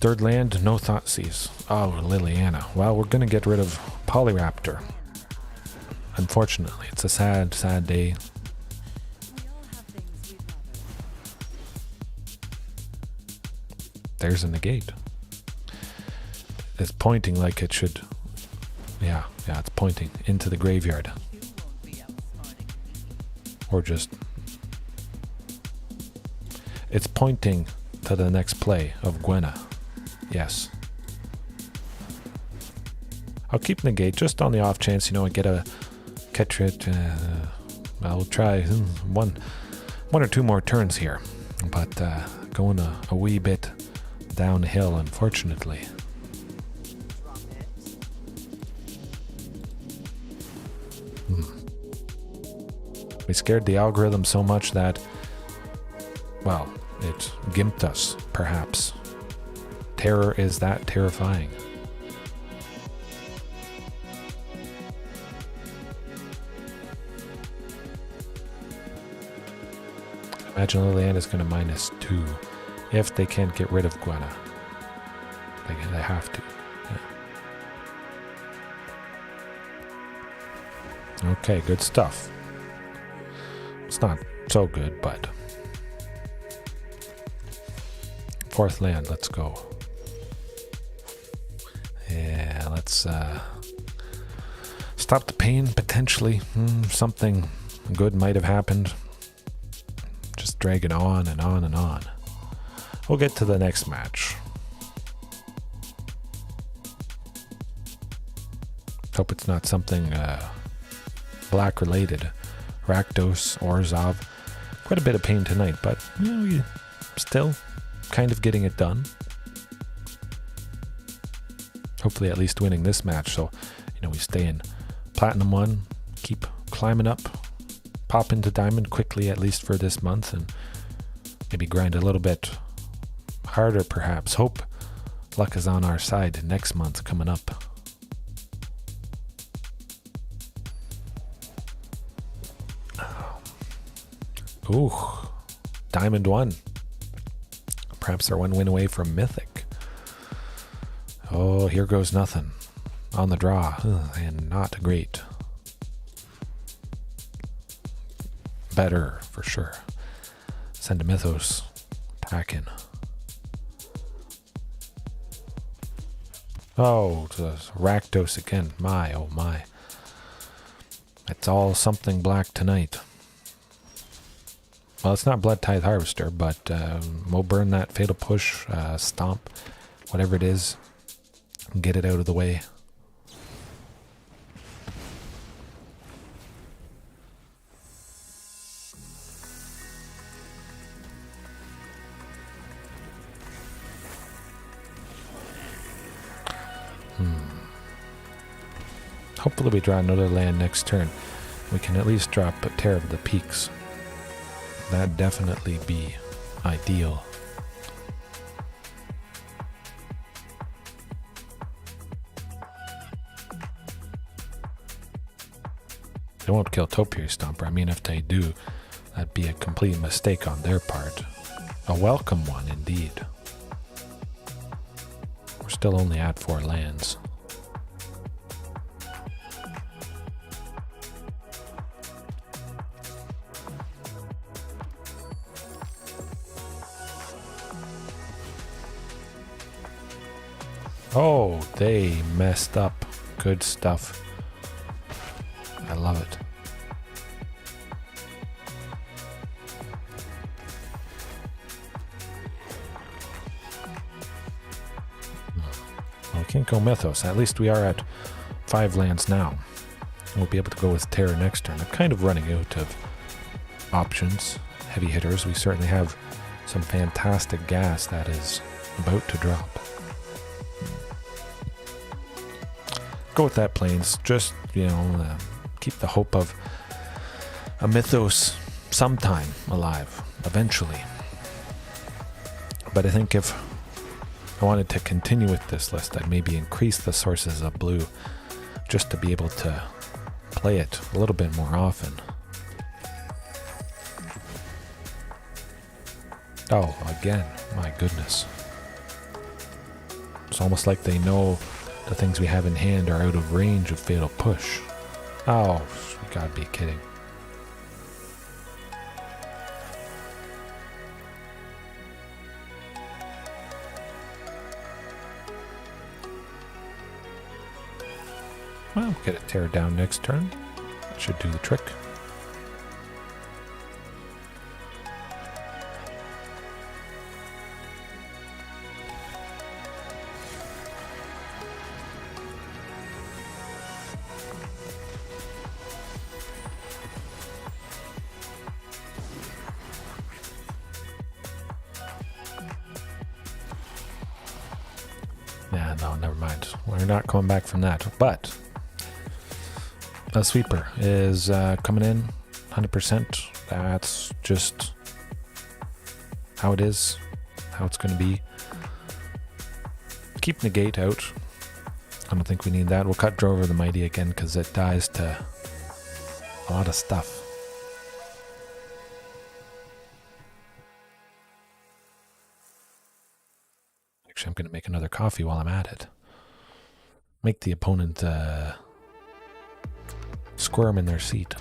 3rd land, no Thoughtseize. Oh, Liliana. Well, we're going to get rid of Polyraptor. Unfortunately, it's a sad, sad day. There's a Negate. It's pointing like it should. Yeah, it's pointing into the graveyard. Or just... It's pointing to the next play of Gwenna. Yes. I'll keep Negate just on the off chance, I get a catch it. I'll try one or 2 more turns here, but going a wee bit downhill, unfortunately. We scared the algorithm so much that, well, it gimped us, perhaps. Terror is that terrifying. Imagine Liliana is going to -2 if they can't get rid of Gwenna. They have to. Yeah. Okay, good stuff. It's not so good, but... 4th land, let's go. Yeah, let's stop the pain, potentially. Something good might have happened. Just dragging on and on and on. We'll get to the next match. Hope it's not something black related. Rakdos, Orzhov. Quite a bit of pain tonight, but you know, you still kind of getting it done. Hopefully at least winning this match, so you know we stay in Platinum 1, keep climbing up, pop into Diamond quickly at least for this month, and maybe grind a little bit harder perhaps. Hope luck is on our side next month coming up. Ooh, Diamond 1. Perhaps they're 1 win away from Mythic. Oh, here goes nothing. On the draw, and not great. Better, for sure. Send a Mythos packing. Oh, the Rakdos again. My, oh my. It's all something black tonight. Well, it's not Blood Tithe Harvester, but we'll burn that Fatal Push, Stomp, whatever it is, and get it out of the way. Hopefully we draw another land next turn. We can at least drop a Terror of the Peaks. That'd definitely be ideal. They won't kill Topiary Stomper. I mean, if they do, that'd be a complete mistake on their part. A welcome one, indeed. We're still only at 4 lands. Oh, they messed up. Good stuff. I love it. Well, we can't go Mythos. At least we are at 5 lands now. We'll be able to go with Terror next turn. I'm kind of running out of options. Heavy hitters. We certainly have some fantastic gas that is about to drop. Go with that Plains. Just, you know, keep the hope of a Mythos sometime alive, eventually. But I think if I wanted to continue with this list, I'd maybe increase the sources of blue just to be able to play it a little bit more often. Oh, again, my goodness. It's almost like they know the things we have in hand are out of range of Fatal Push. Oh, you gotta be kidding. Well, get it Tear down next turn. That should do the trick. Yeah, no, never mind. We're not coming back from that. But a sweeper is coming in. 100%. That's just how it is, how it's going to be. Keep Negate out. I don't think we need that. We'll cut Drover the Mighty again because it dies to a lot of stuff. Actually, I'm going to make another coffee while I'm at it. Make the opponent squirm in their seat.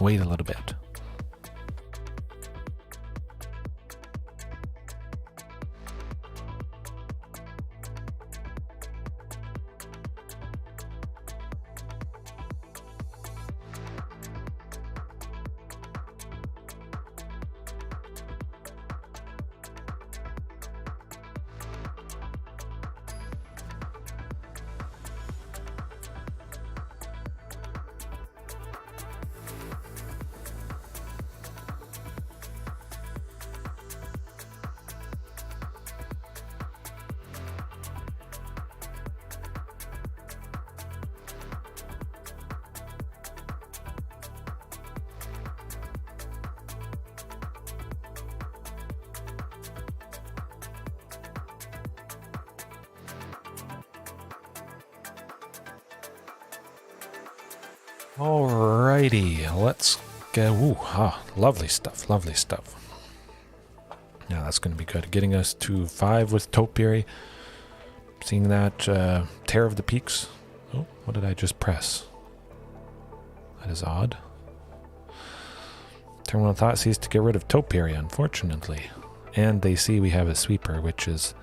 Wait a little bit. Alrighty, let's get... Ooh, lovely stuff, lovely stuff. Yeah, that's going to be good. Getting us to 5 with Topiary. Seeing that Tear of the Peaks. Oh, what did I just press? That is odd. Turn 1 thought sees to get rid of Topiary, unfortunately. And they see we have a sweeper, which is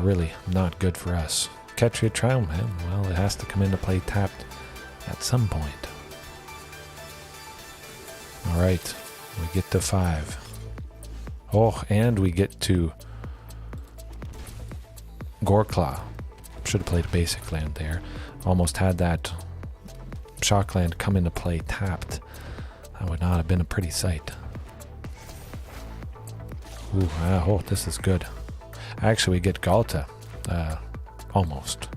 really not good for us. Catch your Triumph, well, it has to come into play tapped at some point. Alright, we get to 5. Oh, and we get to Goreclaw. Should have played a basic land there. Almost had that shock land come into play tapped. That would not have been a pretty sight. Ooh, oh, this is good. Actually, we get Ghalta. Almost.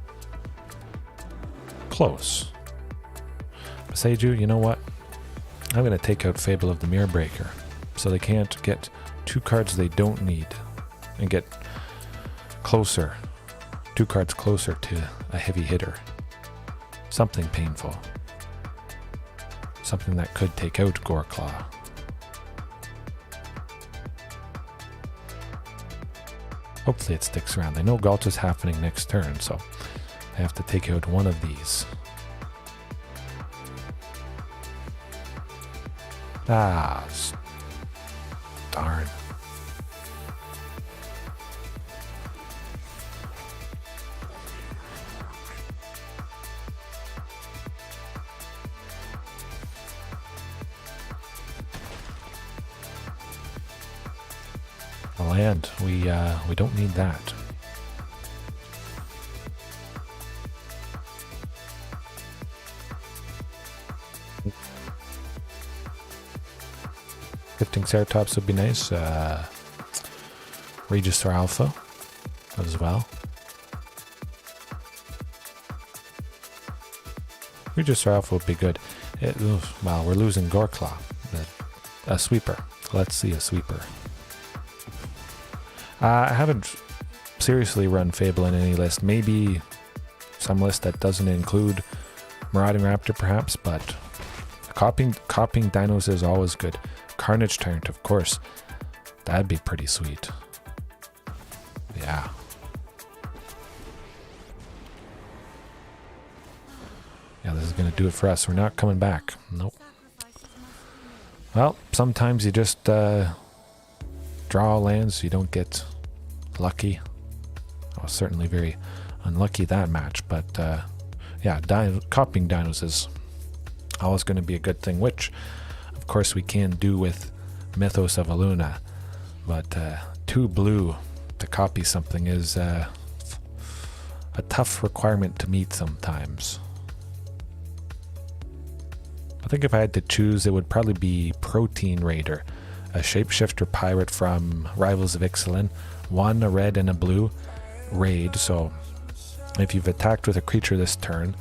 Close. Seiju, you know what? I'm going to take out Fable of the Mirror Breaker so they can't get 2 cards they don't need and get closer, 2 cards closer to a heavy hitter. Something painful. Something that could take out Goreclaw. Hopefully it sticks around. I know Ghalta's happening next turn, so I have to take out one of these. Ah, darn. The land, we don't need that. Shifting Ceratops would be nice. Regisaur Alpha as well. Regisaur Alpha would be good. Well, we're losing Goreclaw. A sweeper. Let's see a sweeper. I haven't seriously run Fable in any list. Maybe some list that doesn't include Marauding Raptor perhaps, but copying dinos is always good. Carnage Tyrant, of course. That'd be pretty sweet. Yeah. Yeah, this is going to do it for us. We're not coming back. Nope. Well, sometimes you just draw lands. You don't get lucky. I was certainly very unlucky that match. But yeah, copying dinos is always going to be a good thing, which of course we can do with Mythos of Aluna, but 2 blue to copy something is a tough requirement to meet sometimes. I think if I had to choose, it would probably be Protein Raider, a shapeshifter pirate from Rivals of Ixalan, 1 a red and a blue raid. So if you've attacked with a creature this turn,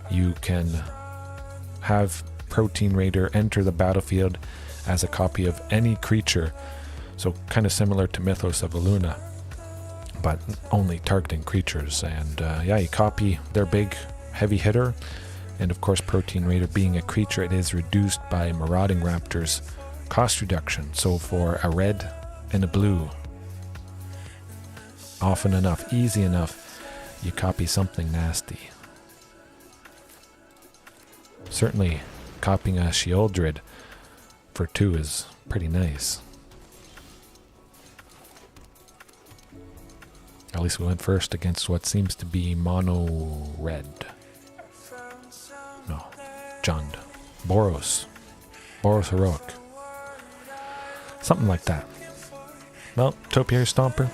you can have Protein Raider enter the battlefield as a copy of any creature. So kind of similar to Mythos of Illuna, but only targeting creatures. And yeah, you copy their big heavy hitter. And of course, Protein Raider being a creature, it is reduced by Marauding Raptor's cost reduction. So for a red and a blue, often enough, easy enough, you copy something nasty. Certainly, copying a Sheoldred for 2 is pretty nice. At least we went first against what seems to be mono red. No, Jund. Boros Heroic. Something like that. Well, Topiary Stomper.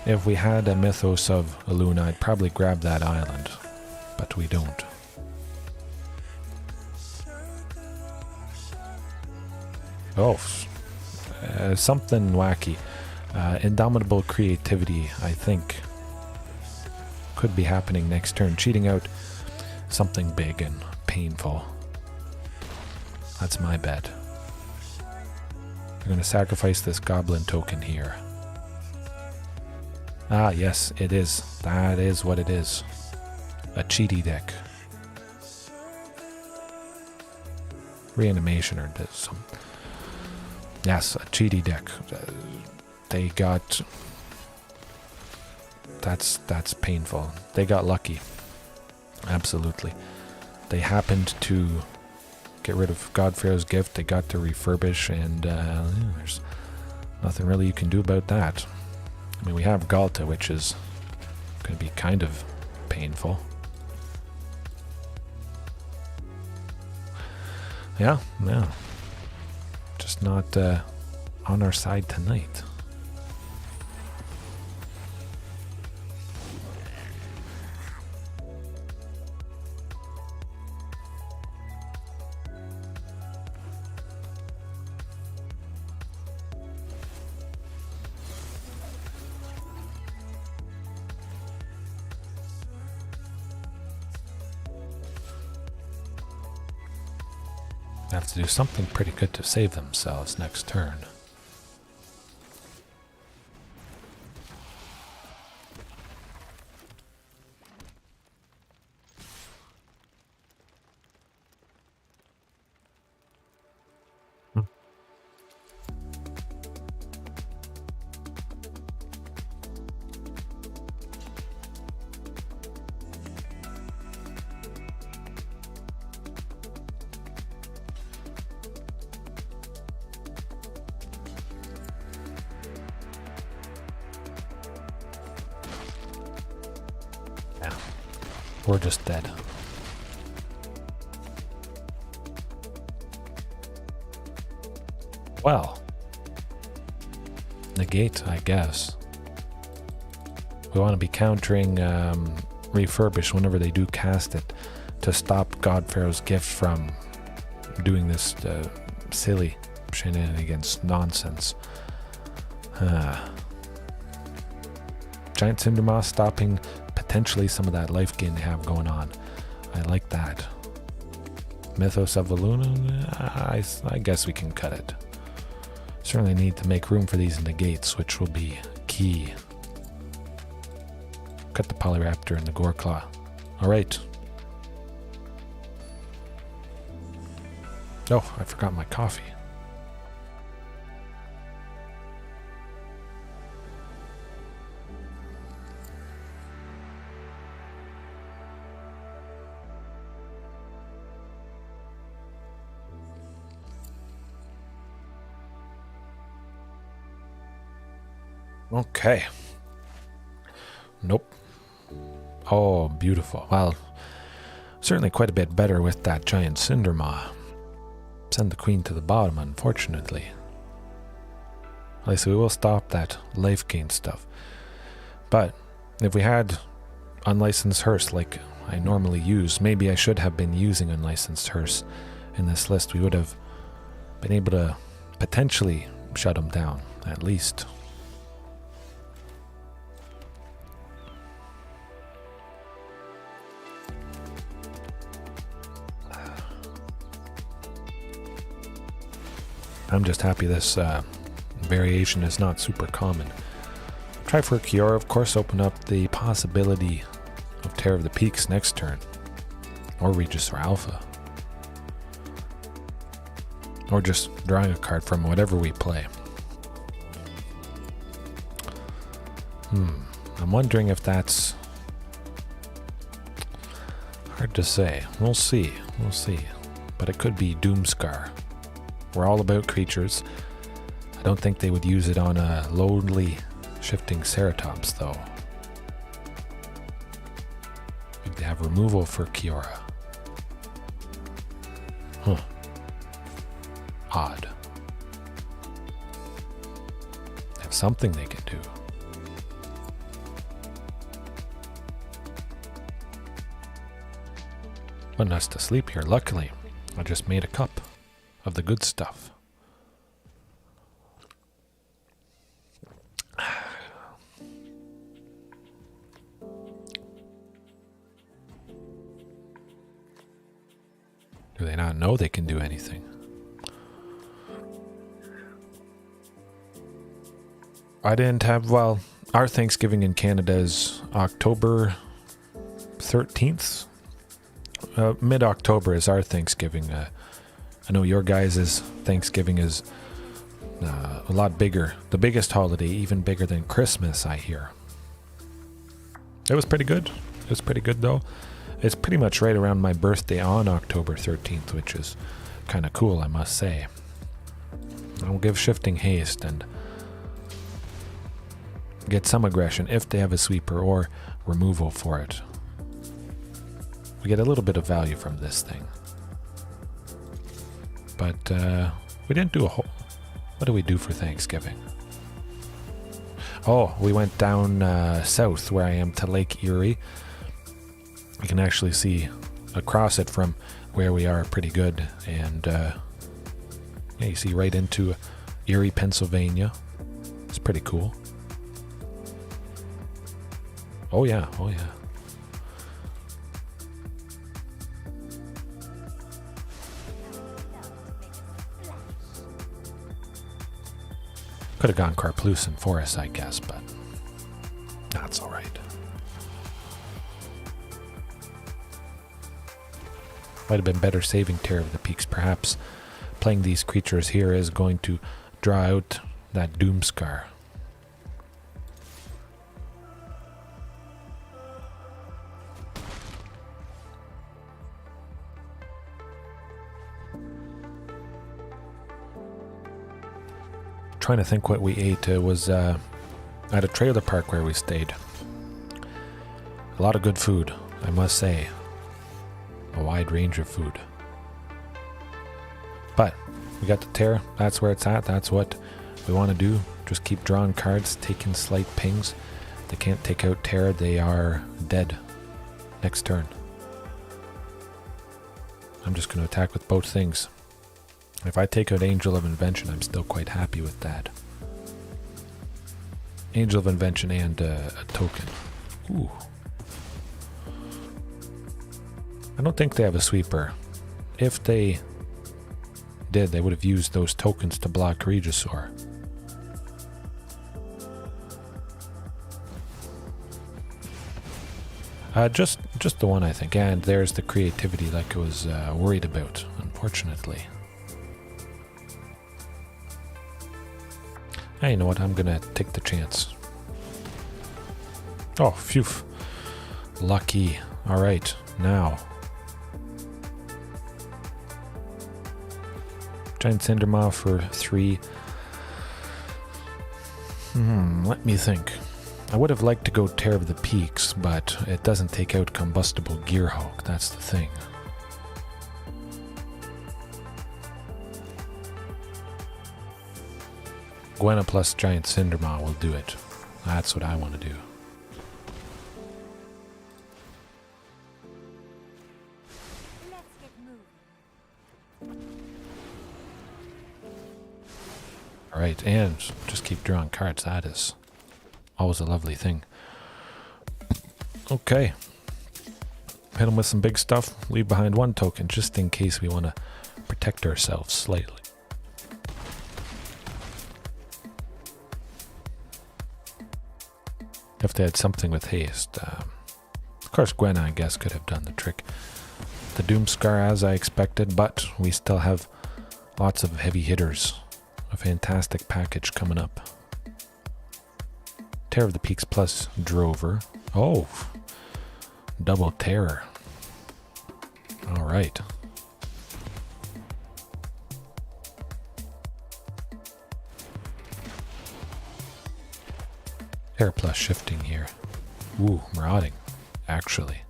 If we had a Mythos of Illuna, I'd probably grab that island. But we don't. Oh, something wacky. Indomitable Creativity, I think, could be happening next turn. Cheating out something big and painful. That's my bet. I'm going to sacrifice this goblin token here. Ah, yes, it is. That is what it is. A cheaty deck. Reanimation or some... Yes, a cheaty deck. They got... That's painful. They got lucky. Absolutely. They happened to get rid of Godfrey's Gift. They got to refurbish, and there's nothing really you can do about that. I mean, we have Ghalta, which is going to be kind of painful. Yeah. Just not on our side tonight. Have to do something pretty good to save themselves next turn. We're just dead. Well, Negate, I guess. We want to be countering Refurbish whenever they do cast it to stop Godpharaoh's Gift from doing this silly shenanigans nonsense. Giant Cindermoss stopping potentially some of that life gain they have going on. I like that. Mythos of Illuna, I guess we can cut it. Certainly need to make room for these negates, which will be key. Cut the Polyraptor and the Goreclaw. Alright. Oh, I forgot my coffee. Okay. Nope. Oh, beautiful. Well, certainly quite a bit better with that giant Cindermaw. Send the queen to the bottom, unfortunately. At least we will stop that life gain stuff. But if we had unlicensed hearse like I normally use, maybe I should have been using unlicensed hearse in this list. We would have been able to potentially shut them down, at least. I'm just happy this variation is not super common. Try for Kiora, of course, open up the possibility of Terror of the Peaks next turn. Or Regisaur Alpha. Or just drawing a card from whatever we play. I'm wondering if that's hard to say. We'll see. We'll see. But it could be Doomscar. We're all about creatures. I don't think they would use it on a lonely Shifting Ceratops, though. They have removal for Kiora. Huh. Odd. They have something they can do. Putting us to sleep here. Luckily, I just made a cup of the good stuff. Do they not know they can do anything? I didn't have, well, our Thanksgiving in Canada is October 13th. Mid-October is our Thanksgiving. I know your guys' Thanksgiving is a lot bigger. The biggest holiday, even bigger than Christmas, I hear. It was pretty good. It was pretty good, though. It's pretty much right around my birthday on October 13th, which is kind of cool, I must say. I'll give Shifting haste and get some aggression if they have a sweeper or removal for it. We get a little bit of value from this thing. But we didn't do a whole... What do we do for Thanksgiving? Oh, we went down south where I am to Lake Erie. You can actually see across it from where we are pretty good. And yeah, you see right into Erie, Pennsylvania. It's pretty cool. Oh yeah, oh yeah. Could have gone Carplus and Forest, I guess, but that's all right. Might have been better saving Terror of the Peaks. Perhaps playing these creatures here is going to draw out that Doomscar. Trying to think what we ate. It was at a trailer park where we stayed. A lot of good food, I must say. A wide range of food. But we got the Terror. That's where it's at. That's what we want to do. Just keep drawing cards, taking slight pings. If they can't take out Terror, they are dead next turn. I'm just going to attack with both things. If I take out Angel of Invention, I'm still quite happy with that. Angel of Invention and a token. Ooh. I don't think they have a sweeper. If they did, they would have used those tokens to block Regisaur. Just the one, I think. And there's the creativity like I was worried about, unfortunately. Hey, you know what? I'm gonna take the chance. Oh, phew. Lucky. Alright, now. Giant Cindermaw for 3. Let me think. I would have liked to go Terror of the Peaks, but it doesn't take out Combustible Gearhulk. That's the thing. Gwenna plus Giant Cindermaw will do it. That's what I want to do. Alright, and just keep drawing cards. That is always a lovely thing. Okay. Hit them with some big stuff. Leave behind one token just in case we want to protect ourselves slightly. If they had something with haste. Of course, Gwenna, I guess, could have done the trick. The Doomscar as I expected, but we still have lots of heavy hitters. A fantastic package coming up. Terror of the Peaks plus Drover. Oh, double terror. All right. Terror plus shifting here. Ooh, marauding, actually.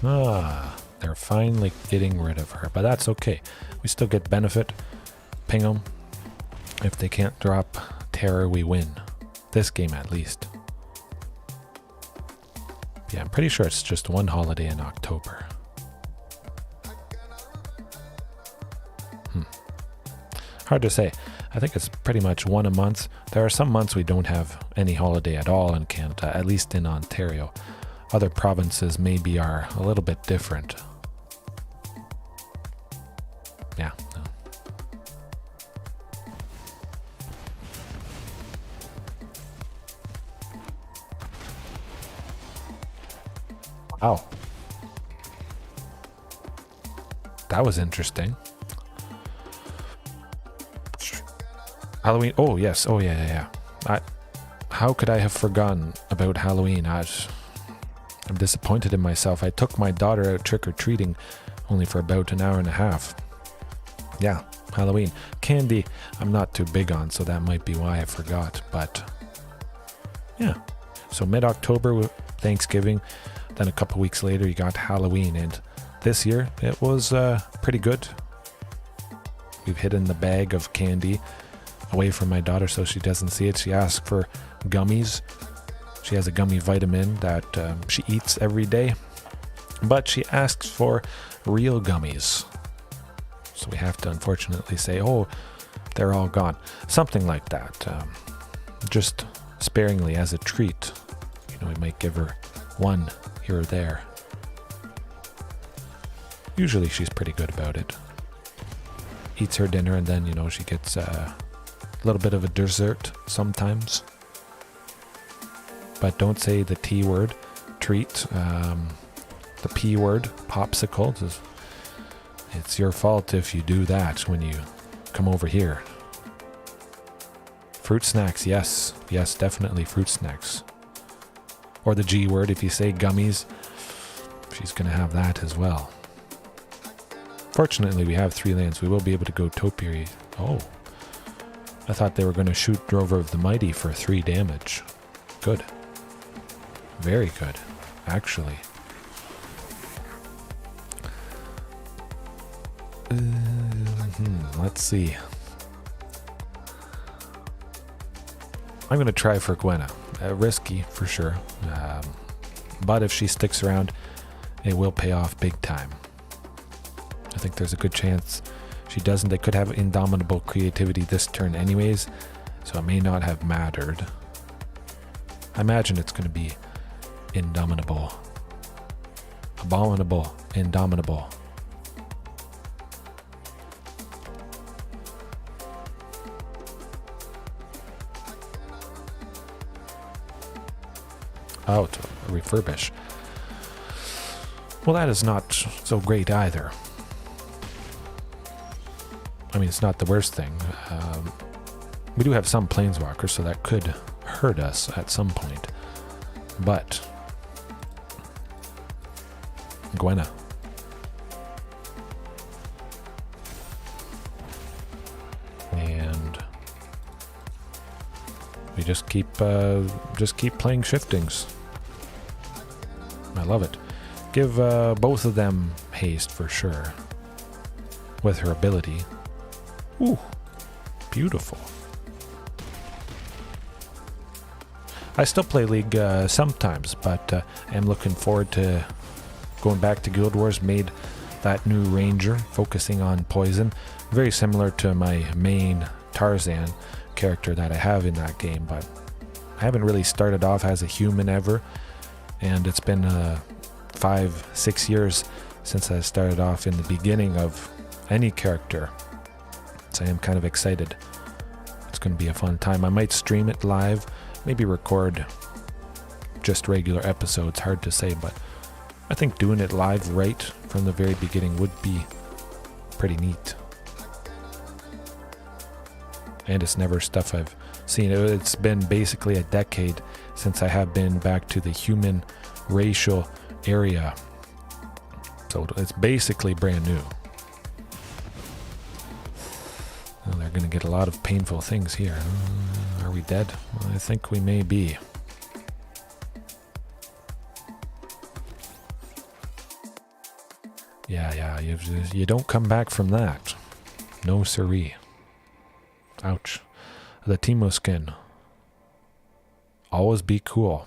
They're finally getting rid of her, but that's okay. We still get benefit. Ping them. If they can't drop terror, we win. This game at least. Yeah, I'm pretty sure it's just one holiday in October. Hard to say. I think it's pretty much one a month. There are some months we don't have any holiday at all in Canada, at least in Ontario. Other provinces maybe are a little bit different. Yeah. No. Wow. That was interesting. Halloween. Oh, yes. Oh, yeah. How could I have forgotten about Halloween? I'm disappointed in myself. I took my daughter out trick-or-treating only for about an hour and a half. Yeah, Halloween. Candy, I'm not too big on, so that might be why I forgot. But, yeah. So mid-October, Thanksgiving. Then a couple weeks later, you got Halloween. And this year, it was pretty good. We've hidden the bag of candy away from my daughter so she doesn't see it. She asked for gummies. She has a gummy vitamin that she eats every day, but she asks for real gummies. So we have to unfortunately say, oh, they're all gone. Something like that. Just sparingly as a treat. You know, we might give her one here or there. Usually she's pretty good about it. Eats her dinner and then, you know, she gets a little bit of a dessert sometimes. But don't say the T word, treat. The P word, popsicle. It's your fault if you do that when you come over here. Fruit snacks, yes. Yes, definitely fruit snacks. Or the G word, if you say gummies, she's going to have that as well. Fortunately, we have 3 lands. We will be able to go Topiary. Oh. I thought they were going to shoot Drover of the Mighty for 3 damage. Good. Very good, actually. Let's see. I'm going to try for Gwenna. Risky, for sure. But if she sticks around, it will pay off big time. I think there's a good chance she doesn't. They could have indomitable creativity this turn anyways, so it may not have mattered. I imagine it's going to be indomitable. Abominable. Indomitable. Oh, to refurbish. Well, that is not so great either. I mean, it's not the worst thing. We do have some planeswalkers, so that could hurt us at some point. But Gwenna. And we just keep playing shiftings. I love it. Give both of them haste for sure. With her ability. Ooh, beautiful. I still play League sometimes, but I'm looking forward to going back to Guild Wars. Made that new Ranger, focusing on poison. Very similar to my main Tarzan character that I have in that game, but I haven't really started off as a human ever, and it's been 5-6 years since I started off in the beginning of any character. So I am kind of excited. It's going to be a fun time. I might stream it live, maybe record just regular episodes, hard to say, but I think doing it live right from the very beginning would be pretty neat. And it's never stuff I've seen. It's been basically a decade since I have been back to the human racial area. So it's basically brand new. Well, they're going to get a lot of painful things here. Are we dead? Well, I think we may be. Yeah, you don't come back from that. No siree. Ouch. The Temur skin. Always be cool.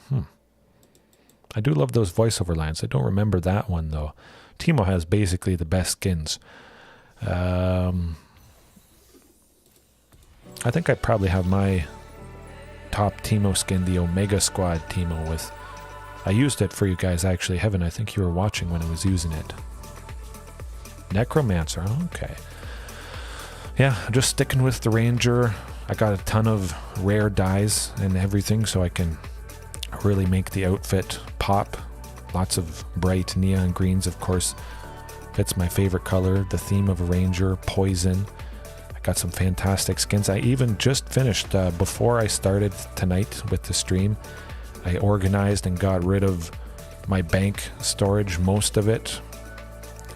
I do love those voiceover lines. I don't remember that one, though. Temur has basically the best skins. I think I probably have my top Temur skin, the Omega Squad Temur with... I used it for you guys, actually. Heaven, I think you were watching when I was using it. Necromancer, okay. Yeah, just sticking with the Ranger. I got a ton of rare dyes and everything, so I can really make the outfit pop. Lots of bright neon greens, of course. It's my favorite color, the theme of a Ranger, poison. I got some fantastic skins. I even just finished, before I started tonight with the stream, I organized and got rid of my bank storage, most of it.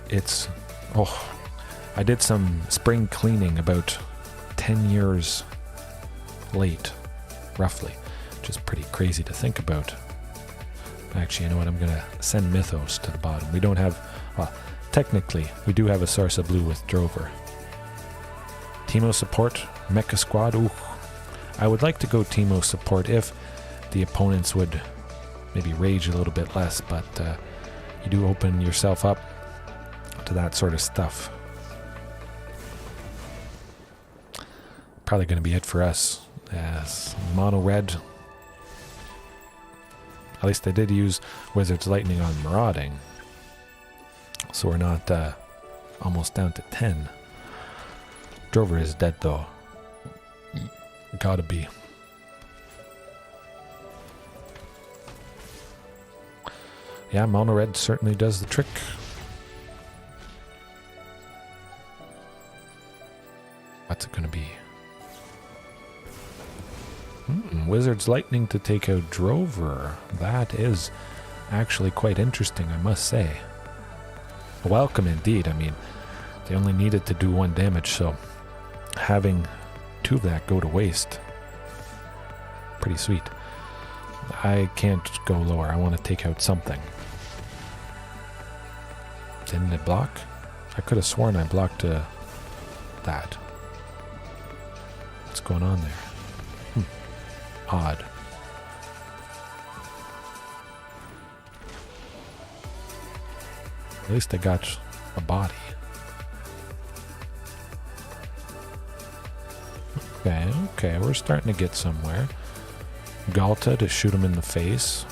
It's... oh, I did some spring cleaning about 10 years late, roughly, which is pretty crazy to think about. Actually, you know what? I'm going to send Mythos to the bottom. We don't have... well, technically, we do have a source of blue with Drover. Temur support, Mecha Squad. Ooh, I would like to go Temur support if the opponents would maybe rage a little bit less, but you do open yourself up to that sort of stuff. Probably going to be it for us. Yes, mono red. At least I did use Wizard's Lightning on Marauding, so we're not almost down to 10. Drover is dead though. Gotta be. Yeah, mono red certainly does the trick. What's it gonna be? Wizard's Lightning to take out Drover. That is actually quite interesting, I must say. Welcome indeed. I mean, they only needed to do 1 damage, so having 2 of that go to waste, pretty sweet. I can't go lower. I want to take out something. Didn't it block? I could have sworn I blocked that. What's going on there? Odd. At least I got a body. Okay, we're starting to get somewhere. Ghalta to shoot him in the face.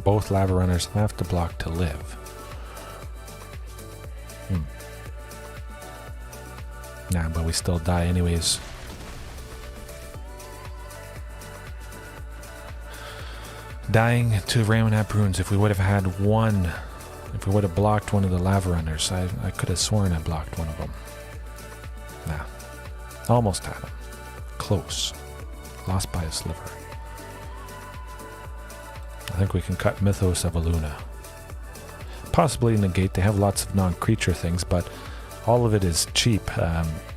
Both lava runners have to block to live. Nah, but we still die anyways. Dying to Ramonap runes. If we would have had one, if we would have blocked one of the lava runners, I could have sworn I blocked one of them. Nah, almost had him. Close. Lost by a sliver. I think we can cut Mythos of Aluna. Possibly Negate. They have lots of non-creature things, but all of it is cheap.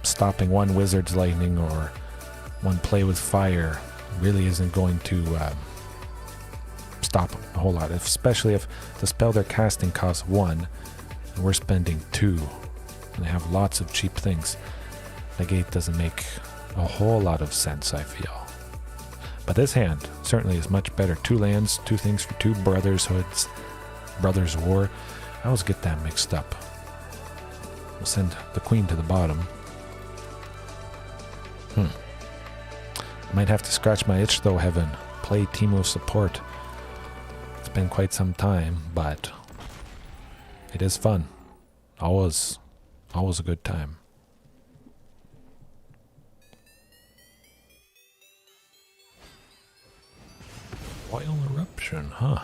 Stopping one Wizard's Lightning or one play with fire really isn't going to stop them a whole lot, especially if the spell they're casting costs 1 and we're spending 2 and they have lots of cheap things. Negate doesn't make a whole lot of sense, I feel. But this hand certainly is much better. 2 lands, 2 things for 2 Brothers Hoods, Brothers War. I always get that mixed up. We'll send the Queen to the bottom. Might have to scratch my itch though, Heaven. Play Teemo support. It's been quite some time, but it is fun. Always a good time. Oil eruption, huh?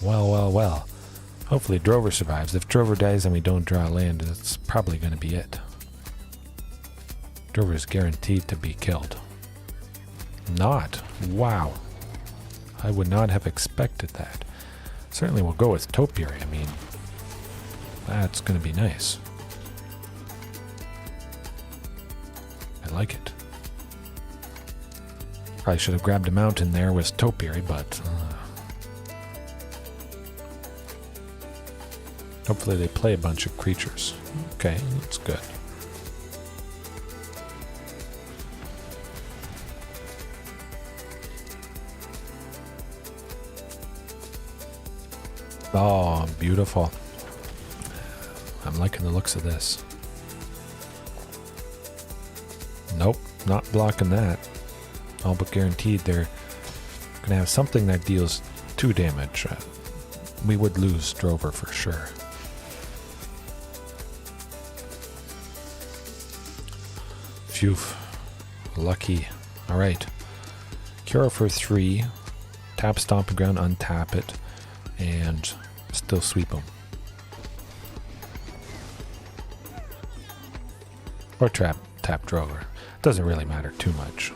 Well. Hopefully Drover survives. If Drover dies and we don't draw land, that's probably going to be it. Drover is guaranteed to be killed. Not. Wow. I would not have expected that. Certainly we'll go with Topiary. I mean, that's going to be nice. I like it. Probably should have grabbed a mountain there with Topiary, but hopefully they play a bunch of creatures. Okay, that's good. Oh, beautiful. I'm liking the looks of this. Nope, not blocking that. All but guaranteed they're going to have something that deals 2 damage. We would lose Drover for sure. Phew. Lucky. Alright. Kiora for 3. Tap Stomping Ground, untap it, and still sweep them. Or tap Drover. Doesn't really matter too much.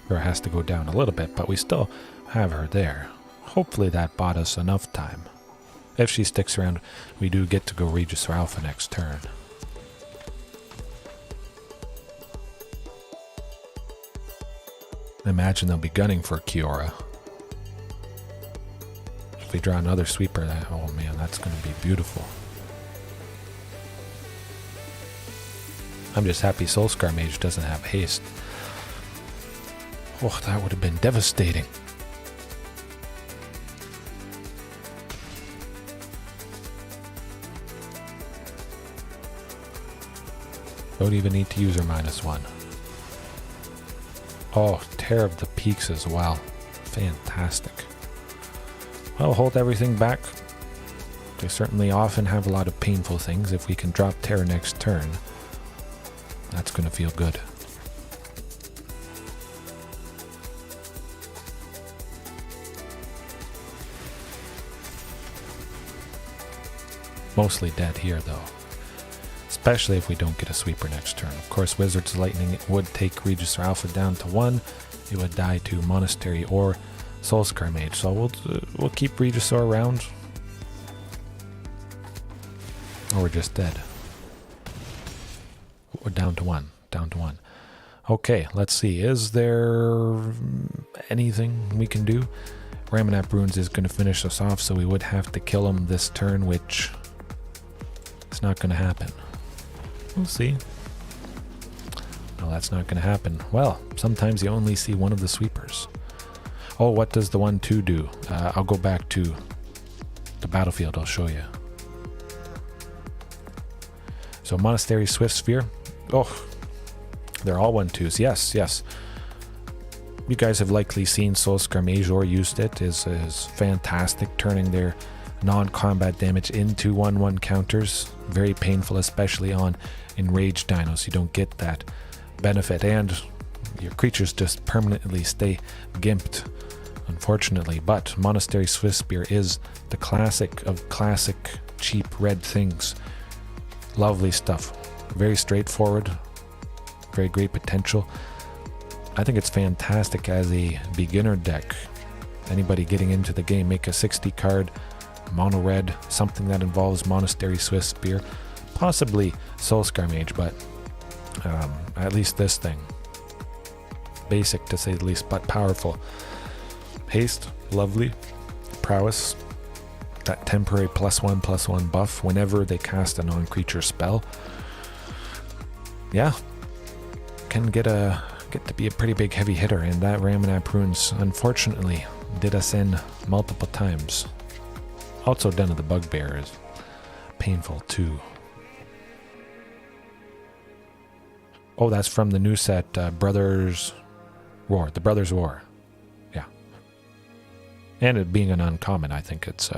Her has to go down a little bit, but we still have her there. Hopefully that bought us enough time. If she sticks around, we do get to go Regisaur Alpha next turn. I imagine they'll be gunning for Kiora. If we draw another sweeper, oh man, that's going to be beautiful. I'm just happy Soulscar Mage doesn't have haste. Oh, that would have been devastating. Don't even need to use her -1. Oh, Tear of the Peaks as well. Fantastic. Well, hold everything back. They certainly often have a lot of painful things. If we can drop Tear next turn, that's going to feel good. Mostly dead here, though. Especially if we don't get a sweeper next turn. Of course, Wizard's Lightning would take Regisaur Alpha down to 1. It would die to Monastery or Soulscar Mage. So we'll keep Regisaur around. Or we're just dead. We're down to 1. Down to 1. Okay, let's see. Is there anything we can do? Ramanap Runes is going to finish us off, so we would have to kill him this turn, which is not going to happen. We'll see. No, that's not going to happen. Well, sometimes you only see one of the sweepers. Oh, what does the 1/2 do? I'll go back to the battlefield. I'll show you. So Monastery Swift Sphere. Oh, they're all 1/2s. Yes. You guys have likely seen Soulscar Mage or used it. Is fantastic, turning their non-combat damage into 1/1 counters. Very painful, especially on enraged dinos. You don't get that benefit, and your creatures just permanently stay gimped, unfortunately. But Monastery Swift Spear is the classic of classic cheap red things. Lovely stuff. Very straightforward. Very great potential. I think it's fantastic as a beginner deck. Anybody getting into the game, make a 60 card mono red, something that involves Monastery Swift Spear, possibly Soulscar Mage, but at least this thing. Basic to say the least, but powerful. Haste, lovely. Prowess, that temporary +1/+1 buff whenever they cast a non-creature spell. Yeah, can get to be a pretty big heavy hitter, and that Ramanap Runes unfortunately did us in multiple times. Also Den of the Bugbear is painful too. Oh, that's from the new set, Brothers War. The Brothers War. Yeah. And it being an uncommon, I think it's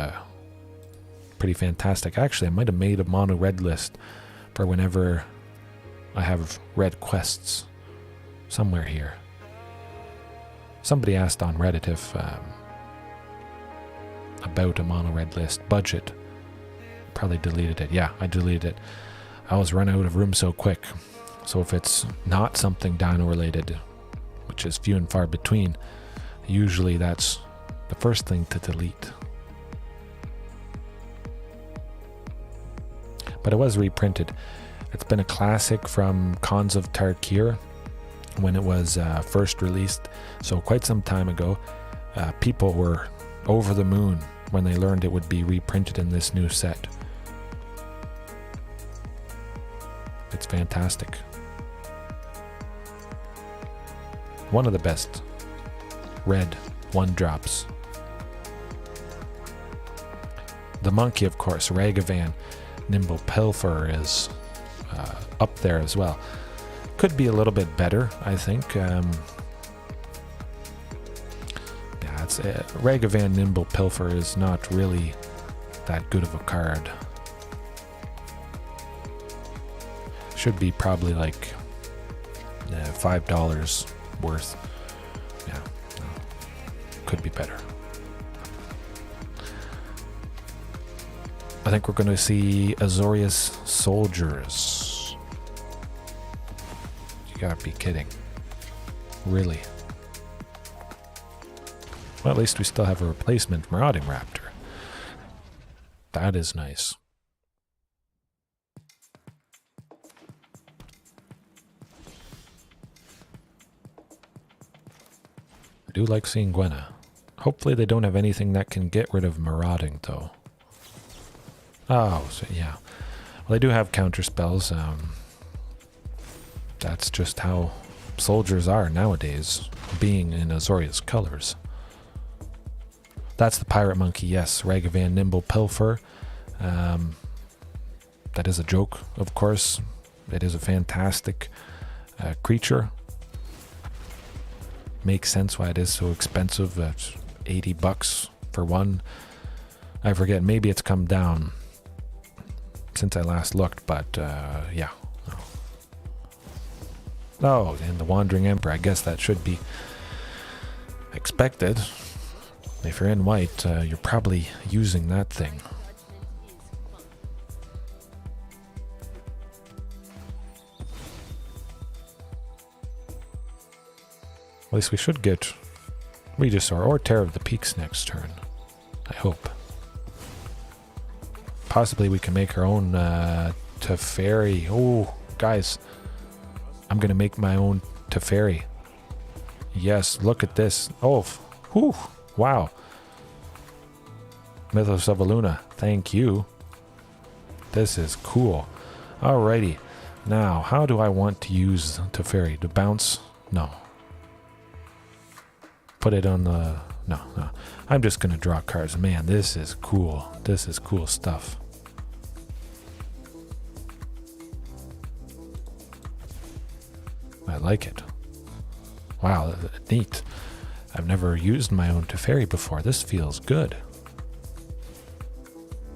pretty fantastic. Actually, I might have made a mono red list for whenever I have red quests somewhere here. Somebody asked on Reddit if about a mono red list budget. Probably deleted it. Yeah, I deleted it. I was run out of room so quick. So if it's not something Dino related, which is few and far between, usually that's the first thing to delete. But it was reprinted. It's been a classic from Cons of Tarkir when it was first released. So quite some time ago, people were over the moon when they learned it would be reprinted in this new set. It's fantastic. One of the best red 1-drops. The monkey, of course, Ragavan Nimble Pilfer is up there as well. Could be a little bit better, I think. Yeah, it's Ragavan Nimble Pilfer is not really that good of a card. Should be probably like $5 worth. Yeah, could be better. I think we're going to see Azorius Soldiers. You gotta be kidding. Really? Well, at least we still have a replacement Marauding Raptor. That is nice. I do like seeing Gwenna. Hopefully they don't have anything that can get rid of marauding, though. Oh, so yeah. Well, they do have counter spells. That's just how soldiers are nowadays, being in Azorius colors. That's the pirate monkey, yes. Ragavan Nimble Pilfer. That is a joke, of course. It is a fantastic creature. Makes sense why it is so expensive. That's $80 for one. I forget, maybe it's come down since I last looked, but yeah. Oh, and the Wandering Emperor, I guess that should be expected. If you're in white, you're probably using that thing. At least we should get Regisaur or Terror of the Peaks next turn. I hope. Possibly we can make our own Teferi. Oh, guys. I'm going to make my own Teferi. Yes, look at this. Oh, whew, wow. Mythos of Aluna, thank you. This is cool. Alrighty. Now, how do I want to use Teferi? To bounce? No. Put it on the... No. I'm just going to draw cards. Man, this is cool. This is cool stuff. I like it. Wow, neat. I've never used my own Teferi before. This feels good.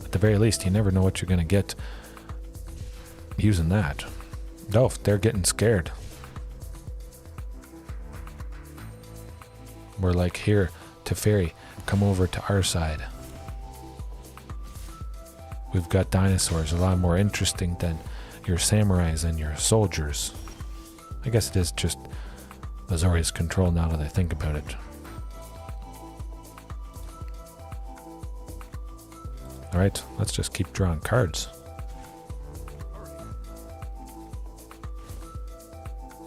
At the very least, you never know what you're going to get using that. Oh, they're getting scared. We're like, here, Teferi, come over to our side. We've got dinosaurs, a lot more interesting than your samurais and your soldiers. I guess it is just Azorius control now that I think about it. Alright, let's just keep drawing cards.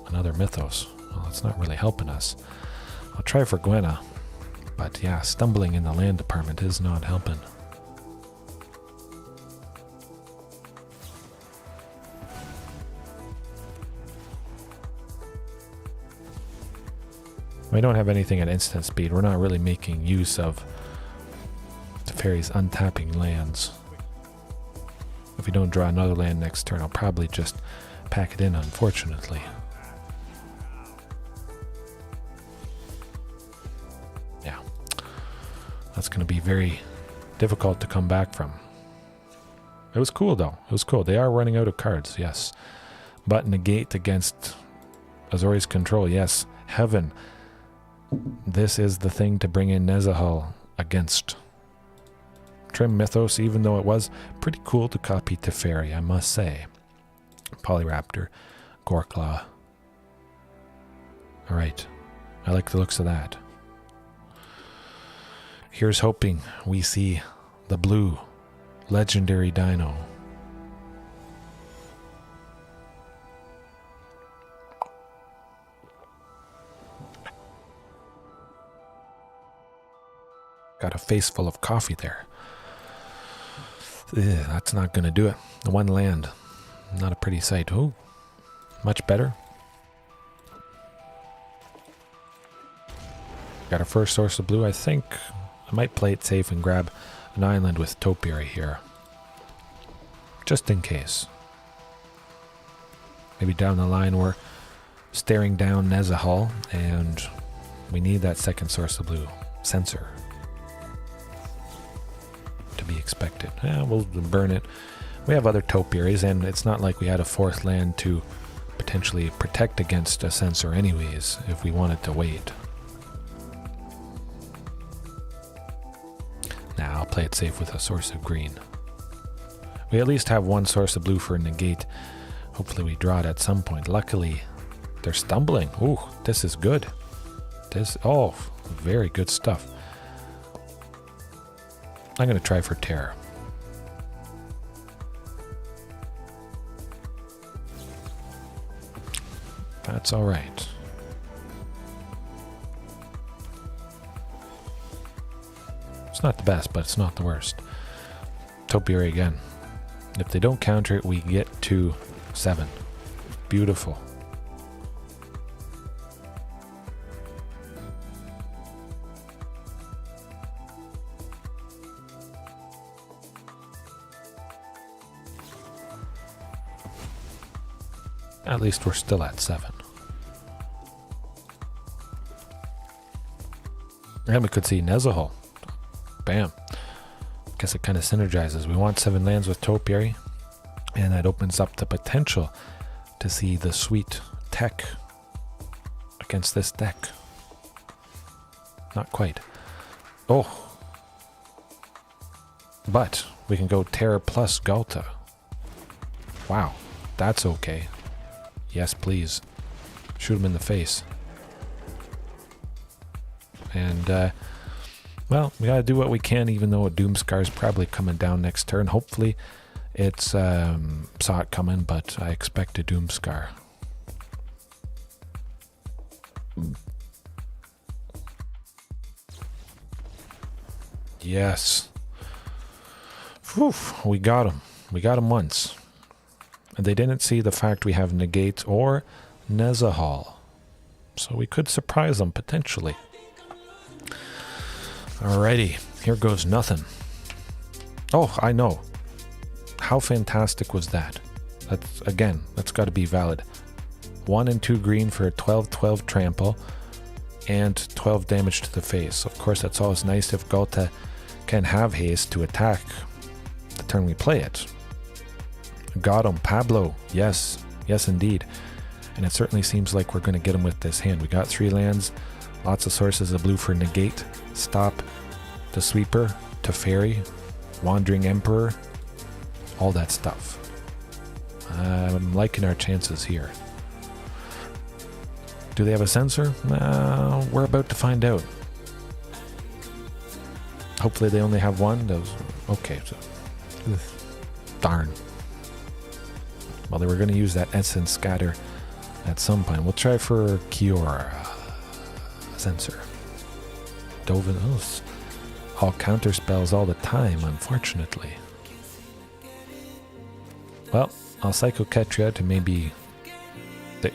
Another Mythos. Well, it's not really helping us. I'll try for Gwenna, but yeah, stumbling in the land department is not helping. We don't have anything at instant speed. We're not really making use of the fairies untapping lands. If we don't draw another land next turn, I'll probably just pack it in, unfortunately. That's going to be very difficult to come back from. It was cool, though. It was cool. They are running out of cards, yes. But Negate against Azori's control, yes. Heaven. This is the thing to bring in Nezahal against Trim Mythos, even though it was pretty cool to copy Teferi, I must say. Polyraptor, Goreclaw. Alright, I like the looks of that. Here's hoping we see the blue legendary Dino. Got a face full of coffee there. Ugh, that's not going to do it. One land. Not a pretty sight. Oh, much better. Got our first source of blue. I think I might play it safe and grab an island with Topiary here. Just in case. Maybe down the line we're staring down Nezahal and we need that second source of blue. Sensor. To be expected. Yeah, we'll burn it. We have other Topiaries, and it's not like we had a fourth land to potentially protect against a sensor anyways, if we wanted to wait. Now I'll play it safe with a source of green. We at least have one source of blue for Negate. Hopefully we draw it at some point. Luckily, they're stumbling. Ooh, this is good. Oh, very good stuff. I'm going to try for Terror. That's all right. It's not the best, but it's not the worst. Topiary again. If they don't counter it, we get to 7. Beautiful. At least we're still at 7. And we could see Nezahal. Bam. Guess it kind of synergizes. We want 7 lands with Topiary, and that opens up the potential to see the sweet tech against this deck. Not quite. Oh. But we can go Terror plus Ghalta. Wow. That's okay. Yes, please. Shoot him in the face. And, well, we gotta do what we can, even though a Doomscar is probably coming down next turn. Hopefully, it's, saw it coming, but I expect a Doomscar. Yes. Whew, we got him. We got him once. And they didn't see the fact we have Negate or Nezahal. So we could surprise them, potentially. Alrighty, here goes nothing. Oh, I know. How fantastic was that? That's got to be valid. 1 and 2 green for a 12/12 trample and 12 damage to the face. Of course, that's always nice if Ghalta can have haste to attack the turn we play it. Got him. Pablo. Yes. Yes, indeed. And it certainly seems like we're going to get him with this hand. We got 3 lands. Lots of sources of blue for Negate. Stop. The Sweeper. Teferi. Wandering Emperor. All that stuff. I'm liking our chances here. Do they have a sensor? We're about to find out. Hopefully they only have one. Okay. So, darn. Well, they were going to use that Essence Scatter at some point. We'll try for Kiora. Sensor. Dovin. All counter spells all the time, unfortunately. Well, I'll Psycho Ketria to maybe...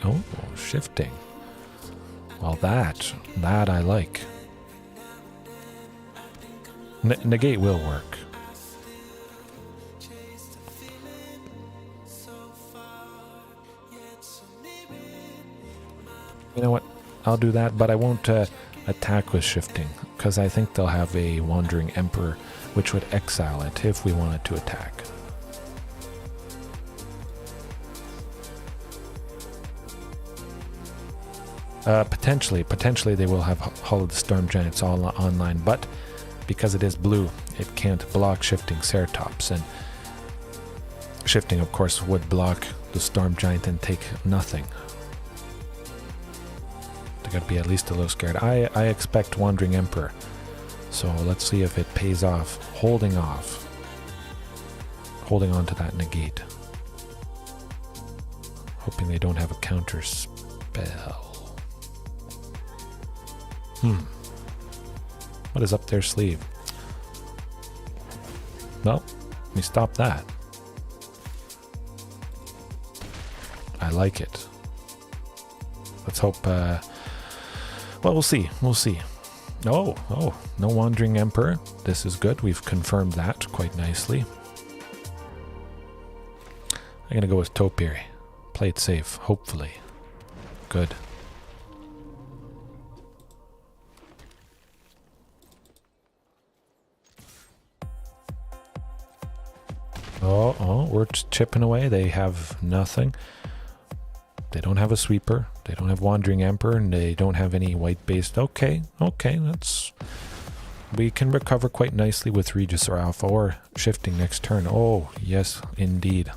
Oh, shifting. Well, that I like. Negate will work. You know what? I'll do that, but I won't attack with shifting. because I think they'll have a Wandering Emperor, which would exile it if we wanted to attack. Potentially they will have Hall of the Storm Giants all online, but because it is blue, it can't block Shifting Ceratops, and Shifting, of course, would block the Storm Giant and take nothing. They gotta be at least a little scared. I expect Wandering Emperor, so let's see if it pays off. Holding on to that negate. Hoping they don't have a counter spell. What is up their sleeve? Well, let me stop that. I like it. Let's hope, well, we'll see. We'll see. Oh, no Wandering Emperor. This is good. We've confirmed that quite nicely. I'm going to go with Topiary. Play it safe, hopefully. Good. Oh, we're chipping away. They have nothing. They don't have a sweeper. They don't have Wandering Emperor, and they don't have any white-based. Okay, that's... We can recover quite nicely with Regisaur Alpha or Shifting next turn. Oh, yes, indeed.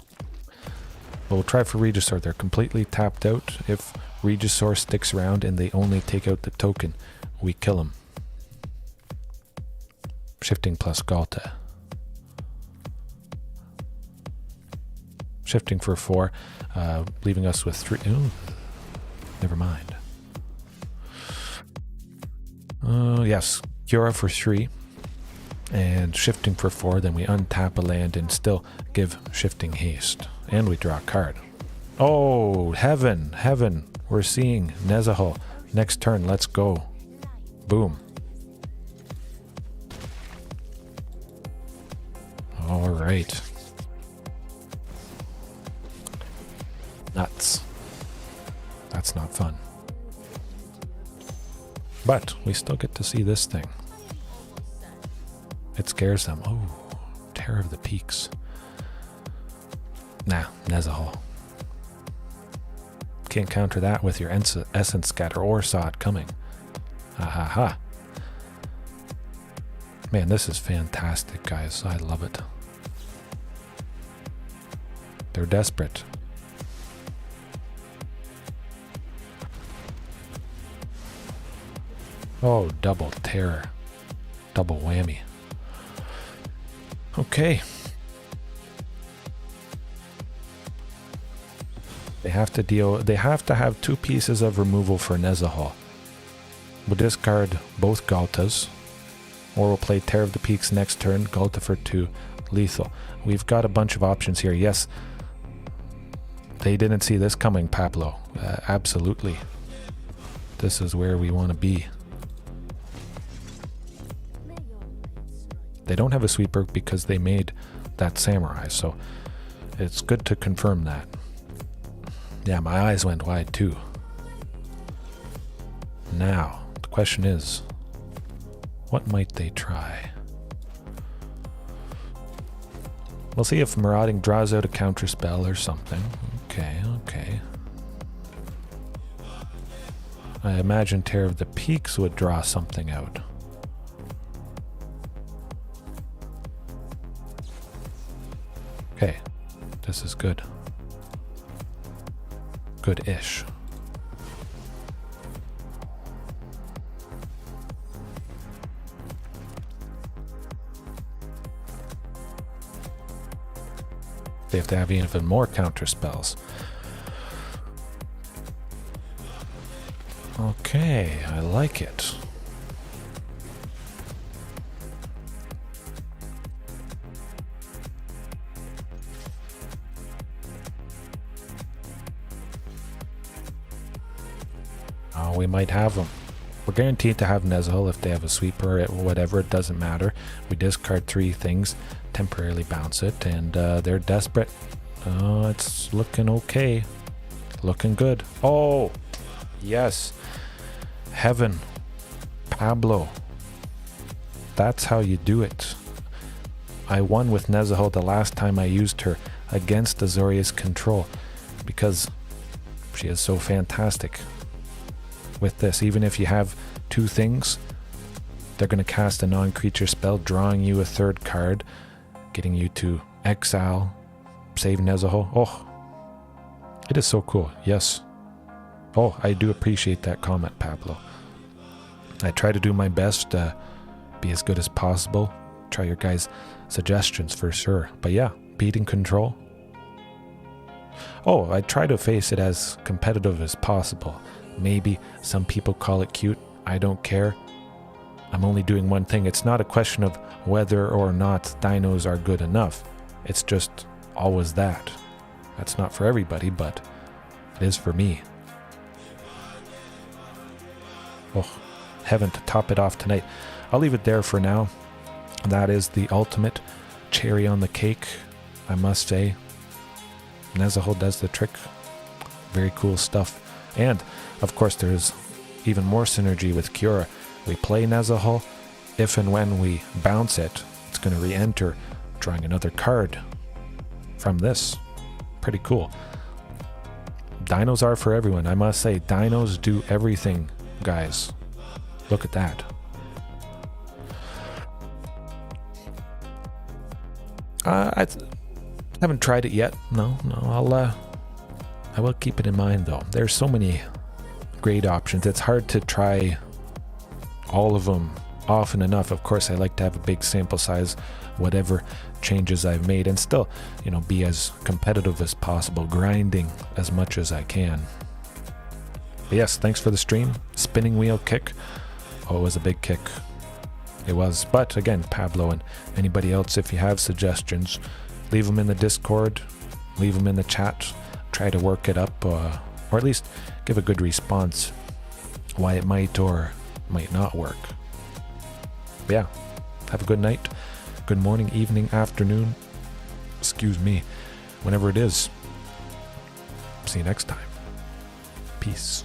We'll try for Regisaur. They're completely tapped out. If Regisaur sticks around and they only take out the token, we kill them. Shifting plus Ghalta. Shifting for 4, leaving us with 3. Ooh, never mind. Yes, Kiora for 3, and Shifting for 4. Then we untap a land and still give Shifting haste, and we draw a card. Oh, heaven! We're seeing Nezahal next turn. Let's go! Boom! All right. Nuts. That's not fun. But we still get to see this thing. It scares them. Oh, Terror of the Peaks. Nah, Nezahal. Can't counter that with your Essence Scatter or saw it coming. Ha. Man, this is fantastic, guys. I love it. They're desperate. Oh, double terror. Double whammy. Okay. They have to have 2 pieces of removal for Nezahal. We'll discard both Ghaltas, or we'll play Terror of the Peaks next turn, Ghalta for 2, lethal. We've got a bunch of options here. Yes, they didn't see this coming, Pablo. Absolutely. This is where we want to be. They don't have a sweeper because they made that samurai, so it's good to confirm that. Yeah, my eyes went wide too. Now, the question is, what might they try? We'll see if Marauding draws out a counter spell or something. Okay. I imagine Terror of the Peaks would draw something out. Okay, this is good. Good-ish. They have to have even more counter spells. Okay, I like it. Oh, we might have them. We're guaranteed to have Nezahal if they have a sweeper or whatever, it doesn't matter. We discard 3 things, temporarily bounce it, and they're desperate. Oh, it's looking okay. Looking good. Oh, yes. Heaven. Pablo. That's how you do it. I won with Nezahal the last time I used her against Azorius control because she is so fantastic with this. Even if you have two things, they're going to cast a non-creature spell, drawing you a third card, getting you to exile, save Nezahal. Oh, it is so cool. Yes. Oh, I do appreciate that comment, Pablo. I try to do my best, be as good as possible. Try your guys' suggestions for sure. But yeah, beating control. Oh, I try to face it as competitive as possible. Maybe some people call it cute. I don't care. I'm only doing one thing. It's not a question of whether or not dinos are good enough. It's just always that. That's not for everybody, but it is for me. Oh, heaven to top it off tonight. I'll leave it there for now. That is the ultimate cherry on the cake, I must say. Nezahal does the trick. Very cool stuff. And, of course, there's even more synergy with Kiora. We play Nezahal. If and when we bounce it, it's going to re-enter, drawing another card from this. Pretty cool. Dinos are for everyone. I must say, dinos do everything, guys. Look at that. I haven't tried it yet. No, I will keep it in mind though. There's so many great options. It's hard to try all of them often enough. Of course, I like to have a big sample size, whatever changes I've made, and still, you know, be as competitive as possible, grinding as much as I can. But yes, thanks for the stream. Spinning wheel kick. Oh, it was a big kick. It was. But again, Pablo and anybody else, if you have suggestions, leave them in the Discord, leave them in the chat. Try to work it up, or at least give a good response why it might or might not work. But yeah, have a good night, good morning, evening, afternoon, excuse me, whenever it is. See you next time. Peace.